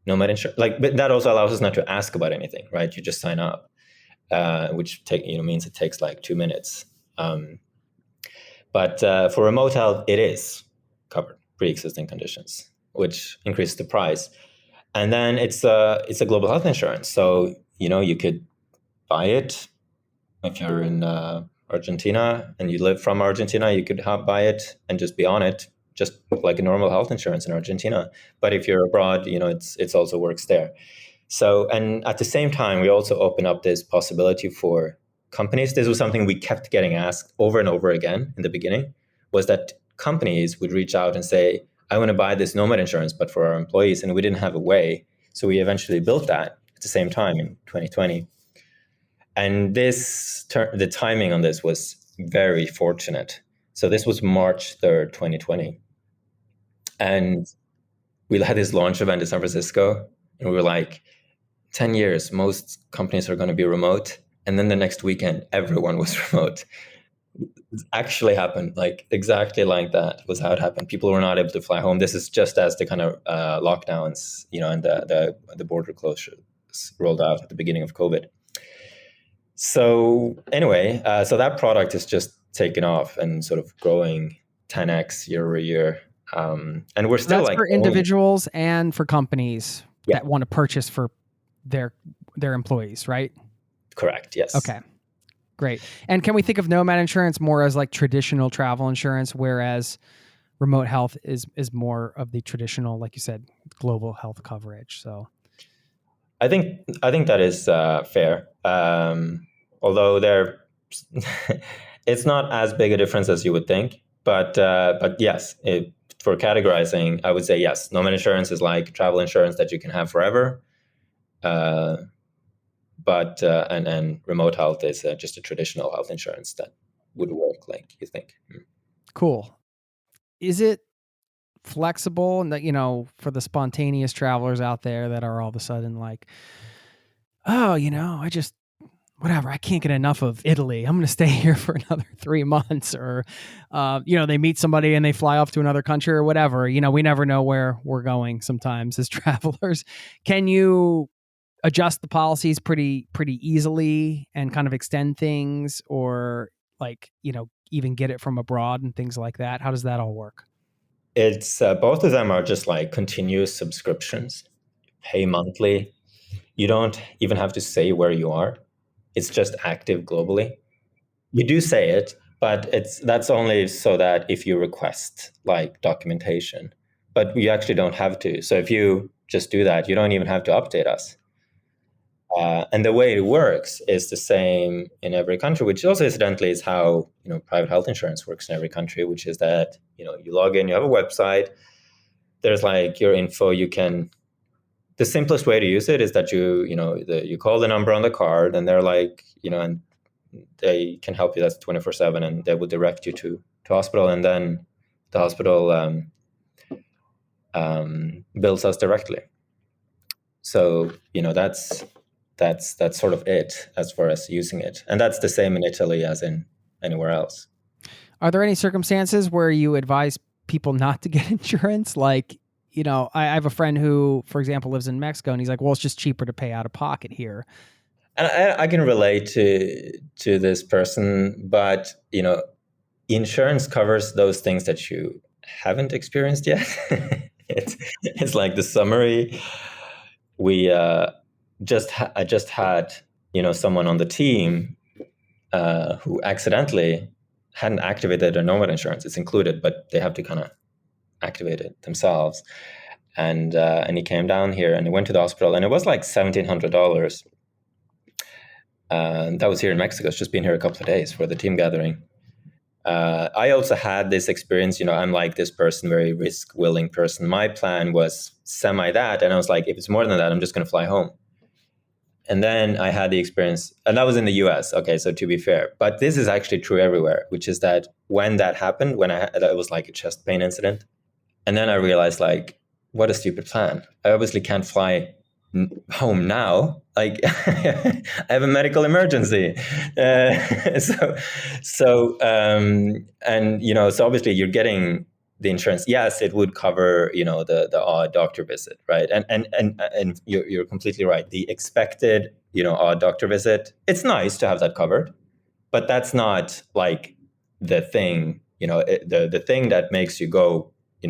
A: Nomad insurance, but that also allows us not to ask about anything, right? You just sign up. Which means it takes like 2 minutes. But for Remote Health, it is covered pre-existing conditions, which increases the price. And then it's a global health insurance. So, you could buy it if you're in Argentina and you live from Argentina, you could buy it and just be on it, just like a normal health insurance in Argentina. But if you're abroad, it's also works there. So, and at the same time, we also open up this possibility for companies. This was something we kept getting asked over and over again in the beginning, was that companies would reach out and say, I want to buy this Nomad insurance, but for our employees. And we didn't have a way. So we eventually built that at the same time in 2020. And the timing on this was very fortunate. So this was March 3rd, 2020. And we had this launch event in San Francisco. And we were like, 10 years, most companies are going to be remote. And then the next weekend, everyone was remote. It actually happened, like exactly like that was how it happened. People were not able to fly home. This is just as the kind of lockdowns, and the border closures rolled out at the beginning of COVID. So anyway, so that product is just taken off and sort of growing 10x year over year. And we're still
B: That's for individuals and for companies that want to purchase for their employees, right?
A: Correct. Yes.
B: Okay. Great. And can we think of Nomad insurance more as like traditional travel insurance, whereas remote health is more of the traditional, like you said, global health coverage? So
A: I think that is fair. Although it's not as big a difference as you would think. But yes, for categorizing, I would say yes. Nomad insurance is like travel insurance that you can have forever. But and remote health is just a traditional health insurance that would work like you think.
B: cool. Is it flexible, and that, you know, for the spontaneous travelers out there that are all of a sudden like, oh, you know, I can't get enough of Italy. I'm going to stay here for another 3 months, or, you know, they meet somebody and they fly off to another country or whatever. You know, we never know where we're going sometimes as travelers. Can you adjust the policies pretty easily and kind of extend things, or like, you know, even get it from abroad and things like that? How does that all work?
A: It's both of them are just like continuous subscriptions. Pay monthly. You don't even have to say where you are. It's just active globally. You do say it, but that's only so that if you request like documentation, but you actually don't have to. So if you just do that, you don't even have to update us. And the way it works is the same in every country, which also incidentally is how, you know, private health insurance works in every country, which is that, you know, you log in, you have a website, there's like your info. The simplest way to use it is that you call the number on the card, and they're like, you know, and they can help you. That's 24/7, and they will direct you to hospital, and then the hospital bills us directly. So, you know, that's sort of it as far as using it. And that's the same in Italy as in anywhere else.
B: Are there any circumstances where you advise people not to get insurance? Like, you know, I have a friend who, for example, lives in Mexico, and he's like, well, it's just cheaper to pay out of pocket here.
A: And I can relate to this person, but, you know, insurance covers those things that you haven't experienced yet. It's like the summary. I just had, you know, someone on the team who accidentally hadn't activated their Nomad insurance. It's included, but they have to kind of activate it themselves. And he came down here and he went to the hospital, and it was like $1,700. That was here in Mexico. It's just been here a couple of days for the team gathering. I also had this experience, you know, I'm like this person, very risk-willing person. My plan was semi that, and I was like, if it's more than that, I'm just going to fly home. And then I had the experience, and that was in the US. Okay, so to be fair, but this is actually true everywhere, which is that when that happened, it was like a chest pain incident. And then I realized, like, what a stupid plan. I obviously can't fly home now. Like, I have a medical emergency. And you know, so obviously you're getting the insurance. Yes, it would cover, you know, the odd doctor visit, right? And you're completely right. The expected, you know, odd doctor visit, it's nice to have that covered, but that's not like the thing, you know, the thing that makes you go, you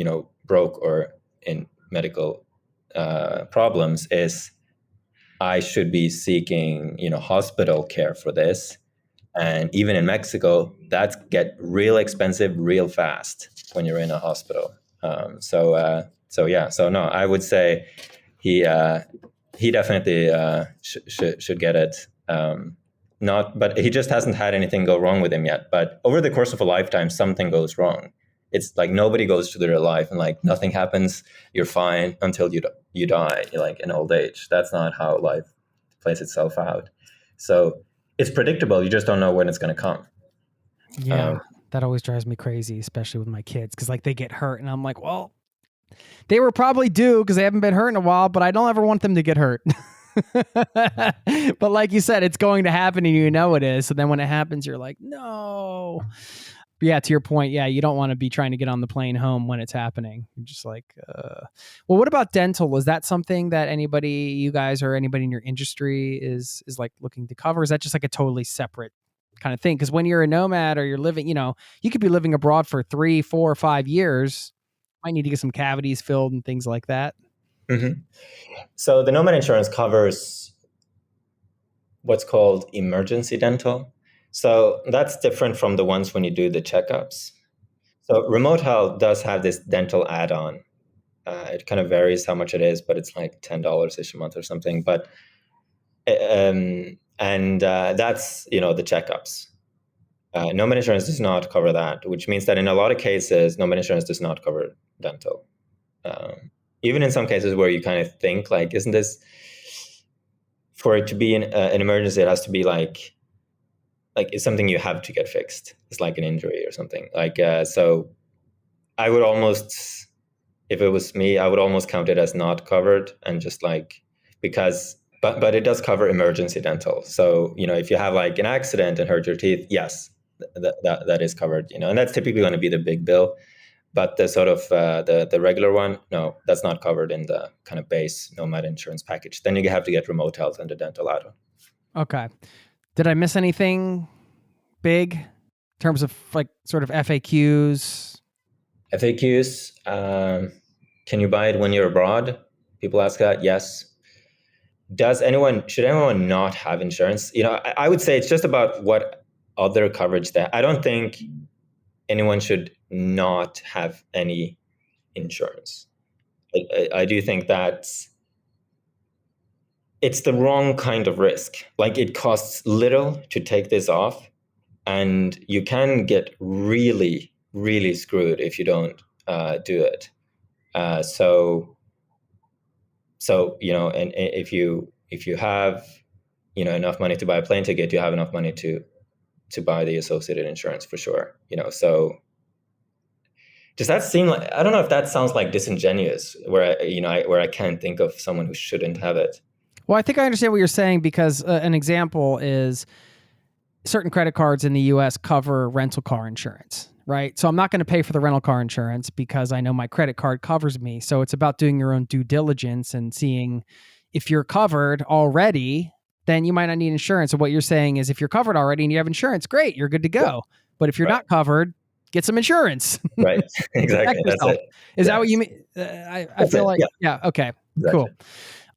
A: know, broke or in medical problems is I should be seeking, you know, hospital care for this. And even in Mexico, that's get real expensive real fast when you're in a hospital. So no, I would say he definitely should get it. But he just hasn't had anything go wrong with him yet. But over the course of a lifetime, something goes wrong. It's like nobody goes through their life and like nothing happens. You're fine until you die, like in old age. That's not how life plays itself out. So it's predictable. You just don't know when it's going to come.
B: Yeah, that always drives me crazy, especially with my kids, because like they get hurt, and I'm like, well, they were probably due because they haven't been hurt in a while, but I don't ever want them to get hurt. But like you said, it's going to happen, and you know it is. So then when it happens, you're like, no. But yeah, to your point, yeah, you don't want to be trying to get on the plane home when it's happening. You're just like, well, what about dental? Is that something that you guys or anybody in your industry is like looking to cover? Is that just like a totally separate kind of thing? Because when you're a nomad or you're living, you know, you could be living abroad for 3, 4, 5 years. Might need to get some cavities filled and things like that.
A: Mm-hmm. So the Nomad insurance covers what's called emergency dental. So that's different from the ones when you do the checkups. So remote health does have this dental add-on. It kind of varies how much it is, but it's like $10-ish a month or something. But that's the checkups. Nomad insurance does not cover that, which means that in a lot of cases, Nomad insurance does not cover dental. Even in some cases where you kind of think like, isn't this, for it to be an emergency, it has to be like it's something you have to get fixed. It's like an injury or something. So I would almost, if it was me, I would almost count it as not covered, and just because, but it does cover emergency dental. So, if you have like an accident and hurt your teeth, yes, that is covered, and that's typically going to be the big bill. But the sort of the regular one, no, that's not covered in the kind of base Nomad insurance package. Then you have to get remote health and the dental add-on.
B: Okay. Did I miss anything big in terms of like sort of FAQs?
A: FAQs, can you buy it when you're abroad? People ask that. Yes. Should anyone not have insurance? I would say it's just about what other coverage I don't think anyone should not have any insurance. I do think that it's the wrong kind of risk. Like, it costs little to take this off, and you can get really, really screwed if you don't do it. So and if you have enough money to buy a plane ticket, you have enough money to buy the associated insurance for sure. So does that seem like, I don't know if that sounds like disingenuous, where I can't think of someone who shouldn't have it.
B: Well, I think I understand what you're saying, because an example is certain credit cards in the US cover rental car insurance, right? So I'm not going to pay for the rental car insurance because I know my credit card covers me. So it's about doing your own due diligence and seeing if you're covered already, then you might not need insurance. So what you're saying is, if you're covered already and you have insurance, great, you're good to go. Yeah. But if you're not covered, get some insurance.
A: Right. Exactly. That's it.
B: Is that what you mean? I feel like, yeah. Okay, exactly. Cool.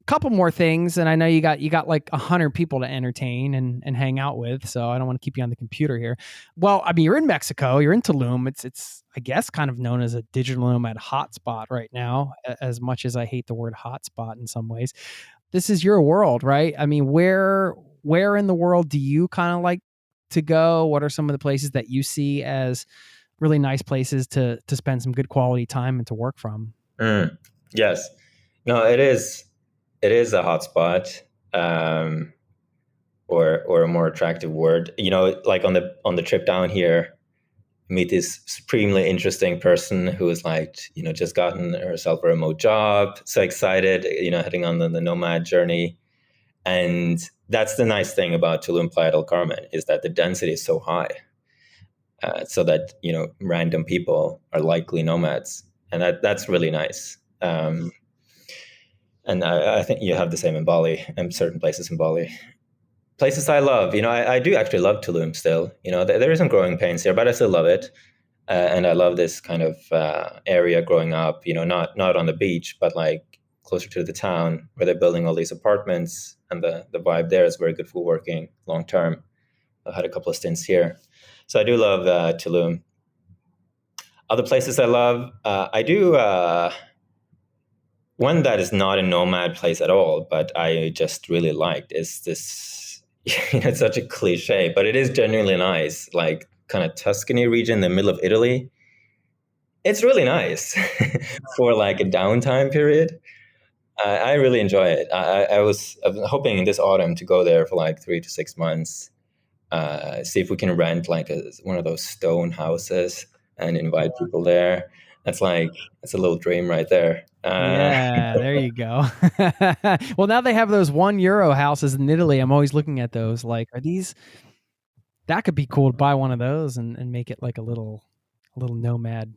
B: Couple more things, and I know you got like 100 people to entertain and hang out with, so I don't want to keep you on the computer here. Well, I mean, you're in Mexico, you're in Tulum. It's I guess kind of known as a digital nomad hotspot right now, as much as I hate the word hotspot in some ways. This is your world, right? I mean, where in the world do you kind of like to go? What are some of the places that you see as really nice places to spend some good quality time and to work from?
A: Yes. No, it is a hotspot, or a more attractive word. Like on the trip down here, meet this supremely interesting person who is just gotten herself a remote job, so excited, heading on the nomad journey. And that's the nice thing about Tulum, Playa del Carmen, is that the density is so high, so that random people are likely nomads, and that's really nice. And I think you have the same in Bali and certain places in Bali. Places I love, I do actually love Tulum still. There is some growing pains here, but I still love it. And I love this kind of area growing up, not on the beach, but like closer to the town, where they're building all these apartments, and the vibe there is very good for working long term. I've had a couple of stints here. So I do love Tulum. Other places I love, I do... one that is not a nomad place at all, but I just really liked, is this, it's such a cliche, but it is genuinely nice, like kind of Tuscany region in the middle of Italy. It's really nice for like a downtime period. I really enjoy it. I've been hoping this autumn to go there for like 3 to 6 months, see if we can rent like one of those stone houses and invite people there. That's a little dream right there.
B: Yeah, there you go. Well, now they have those €1 houses in Italy. I'm always looking at those. Like, that could be cool to buy one of those and make it like a little nomad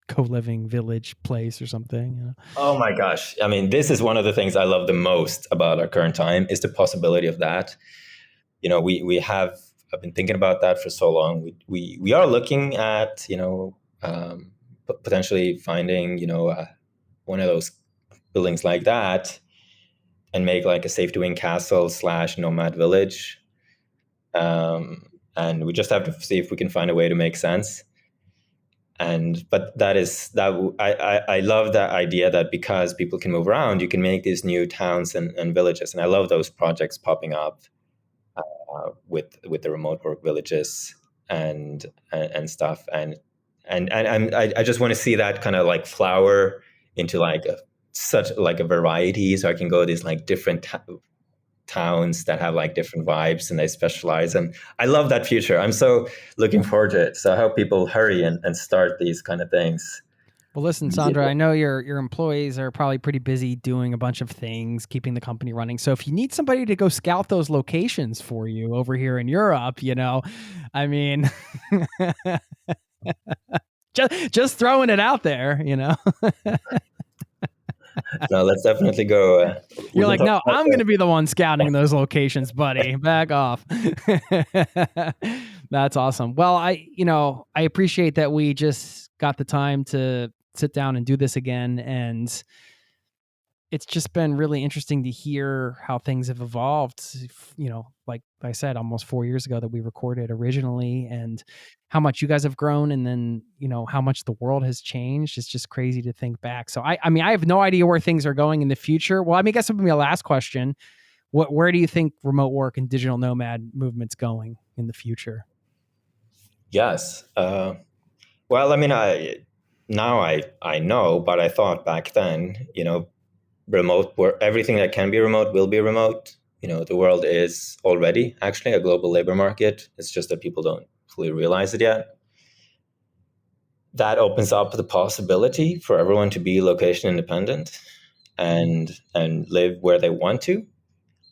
B: co-living village place or something.
A: Oh my gosh. I mean, this is one of the things I love the most about our current time, is the possibility of that. I've been thinking about that for so long. We are looking at, potentially finding, one of those buildings like that. make like a SafetyWing castle / nomad village. And we just have to see if we can find a way to make sense. But I love that idea that because people can move around, you can make these new towns and villages. And I love those projects popping up with the remote work villages and stuff. And I just want to see that kind of like flower into like such like a variety, so I can go to these like different towns that have like different vibes and they specialize. And I love that future. I'm so looking forward to it. So I hope people hurry and start these kind of things.
B: Well, listen, Sondre, I know your employees are probably pretty busy doing a bunch of things, keeping the company running. So if you need somebody to go scout those locations for you over here in Europe, I mean, just throwing it out there,
A: No, let's definitely go.
B: You're like, no, I'm going to be the one scouting those locations, buddy. Back off. That's awesome. Well, I appreciate that we just got the time to sit down and do this again. And it's just been really interesting to hear how things have evolved, like I said, almost 4 years ago that we recorded originally, and how much you guys have grown, and then, how much the world has changed. It's just crazy to think back. So I have no idea where things are going in the future. Well, I guess it would be my last question. Where do you think remote work and digital nomad movement's going in the future?
A: Yes. Well, I know, but I thought back then, remote work, everything that can be remote will be remote. The world is already actually a global labor market. It's just that people don't fully realize it yet. That opens up the possibility for everyone to be location independent and live where they want to.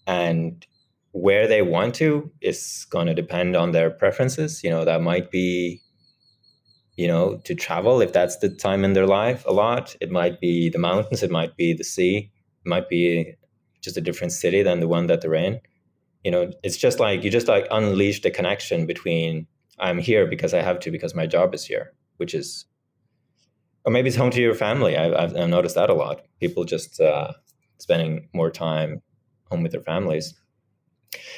A: And where they want to is going to depend on their preferences. That might be, to travel, if that's the time in their life a lot. It might be the mountains, it might be the sea, it might be just a different city than the one that they're in. It's just like, you just like unleash the connection between I'm here because I have to, because my job is here, which is, or maybe it's home to your family. I've noticed that a lot. People just spending more time home with their families.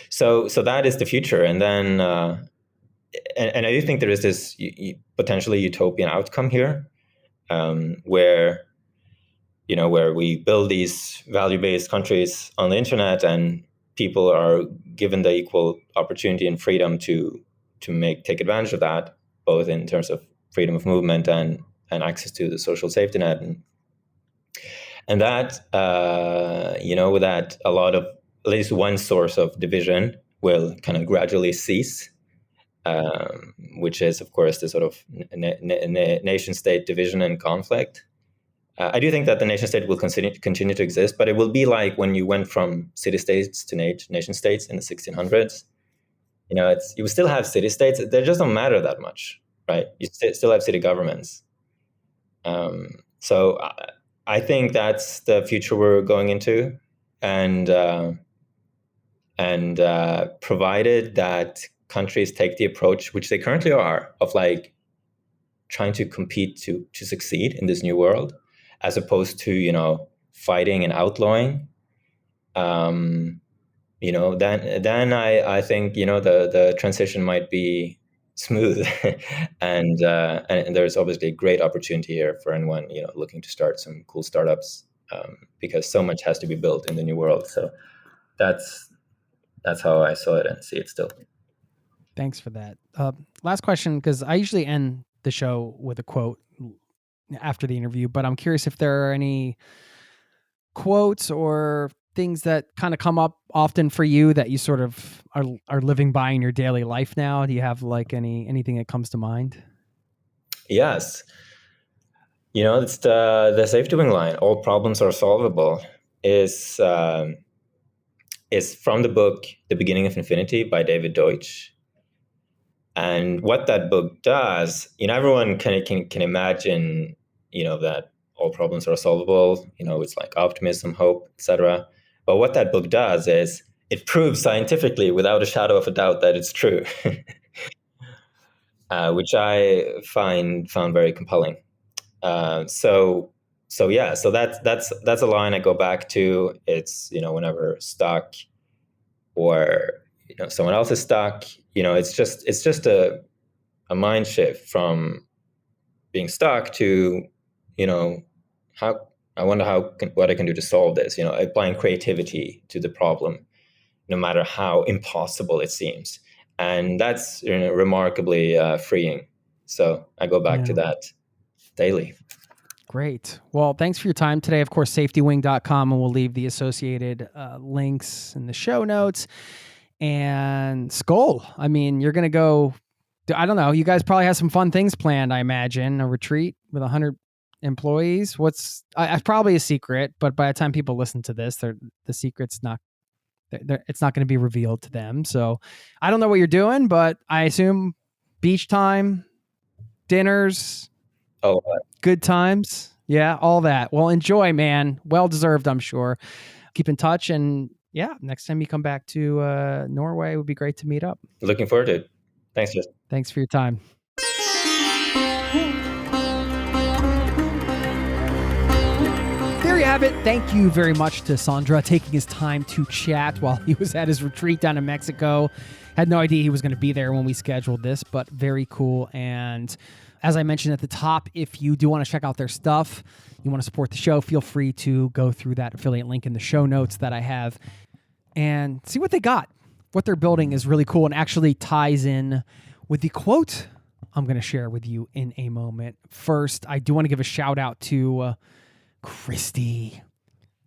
A: So that is the future. And then, and I do think there is this potentially utopian outcome here, where we build these value-based countries on the internet, and people are given the equal opportunity and freedom to take advantage of that, both in terms of freedom of movement and access to the social safety net, and that with that, a lot of, at least one source of division will kind of gradually cease. Which is, of course, the sort of nation-state division and conflict. I do think that the nation-state will continue to exist, but it will be like when you went from city-states to nation-states in the 1600s. You will still have city-states. They just don't matter that much, right? You still have city governments. So I think that's the future we're going into, and provided that countries take the approach, which they currently are, of like trying to compete to succeed in this new world, as opposed to fighting and outlawing. Then I think the transition might be smooth, and there's obviously a great opportunity here for anyone looking to start some cool startups, because so much has to be built in the new world. So that's how I saw it and see it still.
B: Thanks for that. Last question, because I usually end the show with a quote after the interview, but I'm curious if there are any quotes or things that kind of come up often for you that you sort of are living by in your daily life now. Do you have like anything that comes to mind?
A: Yes. It's the SafetyWing line, all problems are solvable, is from the book The Beginning of Infinity by David Deutsch. And what that book does, everyone can imagine, that all problems are solvable. It's like optimism, hope, etc. But what that book does is it proves scientifically, without a shadow of a doubt, that it's true, which I found very compelling. So so yeah, so that's a line I go back to. It's, whenever stuck, or someone else is stuck, it's just a mind shift from being stuck to, how I wonder what I can do to solve this. Applying creativity to the problem, no matter how impossible it seems, and that's remarkably freeing. So I go back to that daily.
B: Great. Well, thanks for your time today. Of course, SafetyWing.com, and we'll leave the associated links in the show notes. And Skull, I mean, you're going to go, I don't know, you guys probably have some fun things planned, I imagine, a retreat with 100 employees. It's probably a secret, but by the time people listen to this, the secret's not, it's not going to be revealed to them. So I don't know what you're doing, but I assume beach time, dinners, good times. Yeah, all that. Well, enjoy, man. Well-deserved, I'm sure. Keep in touch, and yeah, next time you come back to Norway, it would be great to meet up.
A: Looking forward to it. Thanks, Justin.
B: Thanks for your time. There you have it. Thank you very much to Sondre taking his time to chat while he was at his retreat down in Mexico. Had no idea he was going to be there when we scheduled this, but very cool. And as I mentioned at the top, if you do want to check out their stuff, you want to support the show, feel free to go through that affiliate link in the show notes that I have and see what they got. What they're building is really cool and actually ties in with the quote I'm going to share with you in a moment. First, I do want to give a shout out to Christy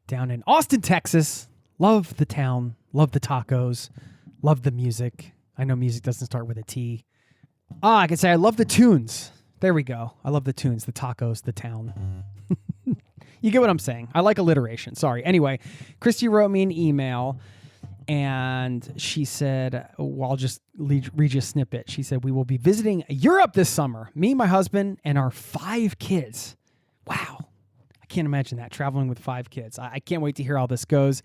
B: down in Austin, Texas. Love the town, love the tacos, love the music. I know music doesn't start with a T. I can say I love the tunes. There we go. I love the tunes, the tacos, the town. You get what I'm saying. I like alliteration. Sorry. Anyway, Christy wrote me an email and she said, well, I'll just read you a snippet. She said, we will be visiting Europe this summer. Me, my husband, and our 5 kids. Wow. I can't imagine that, traveling with 5 kids. I can't wait to hear how this goes.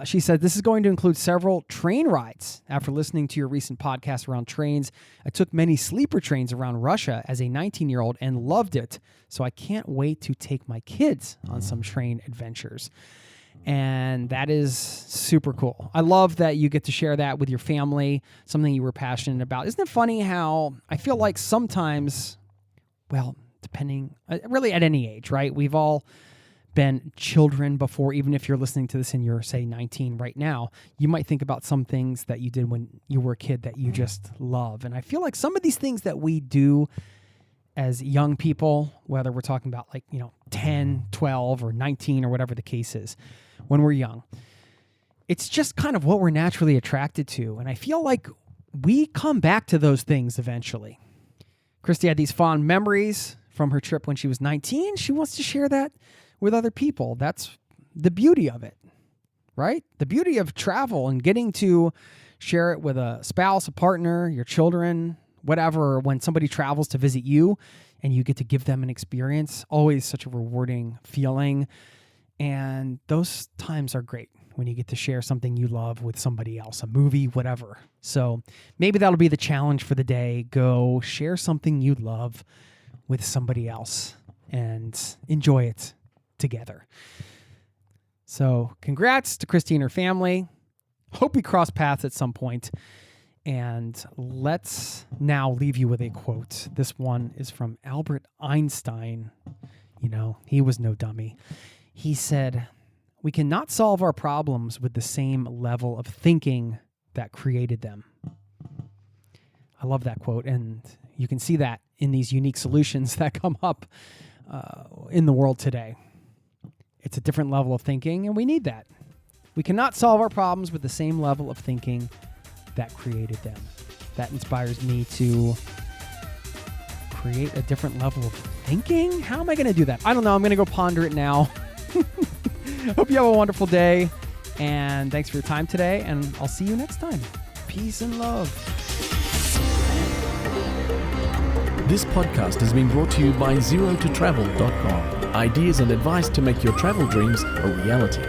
B: She said, this is going to include several train rides. After listening to your recent podcast around trains, I took many sleeper trains around Russia as a 19-year-old and loved it. So I can't wait to take my kids on some train adventures. And that is super cool. I love that you get to share that with your family, something you were passionate about. Isn't it funny how I feel like sometimes, well, depending, really at any age, right? We've all been children before. Even if you're listening to this and you're, say, 19 right now, you might think about some things that you did when you were a kid that you just love. And I feel like some of these things that we do as young people, whether we're talking about 10, 12, or 19 or whatever the case is, when we're young, it's just kind of what we're naturally attracted to. And I feel like we come back to those things eventually. Christy had these fond memories from her trip when she was 19. She wants to share that with other people. That's the beauty of it, right? The beauty of travel and getting to share it with a spouse, a partner, your children, whatever. When somebody travels to visit you and you get to give them an experience, always such a rewarding feeling. And those times are great when you get to share something you love with somebody else, a movie, whatever. So maybe that'll be the challenge for the day. Go share something you love with somebody else and enjoy it together. So congrats to Christy and her family. Hope we cross paths at some point. And let's now leave you with a quote. This one is from Albert Einstein. He was no dummy. He said, we cannot solve our problems with the same level of thinking that created them. I love that quote. And you can see that in these unique solutions that come up in the world today. It's a different level of thinking, and we need that. We cannot solve our problems with the same level of thinking that created them. That inspires me to create a different level of thinking. How am I going to do that? I don't know. I'm going to go ponder it now. Hope you have a wonderful day, and thanks for your time today, and I'll see you next time. Peace and love.
C: This podcast has been brought to you by ZeroToTravel.com. Ideas and advice to make your travel dreams a reality.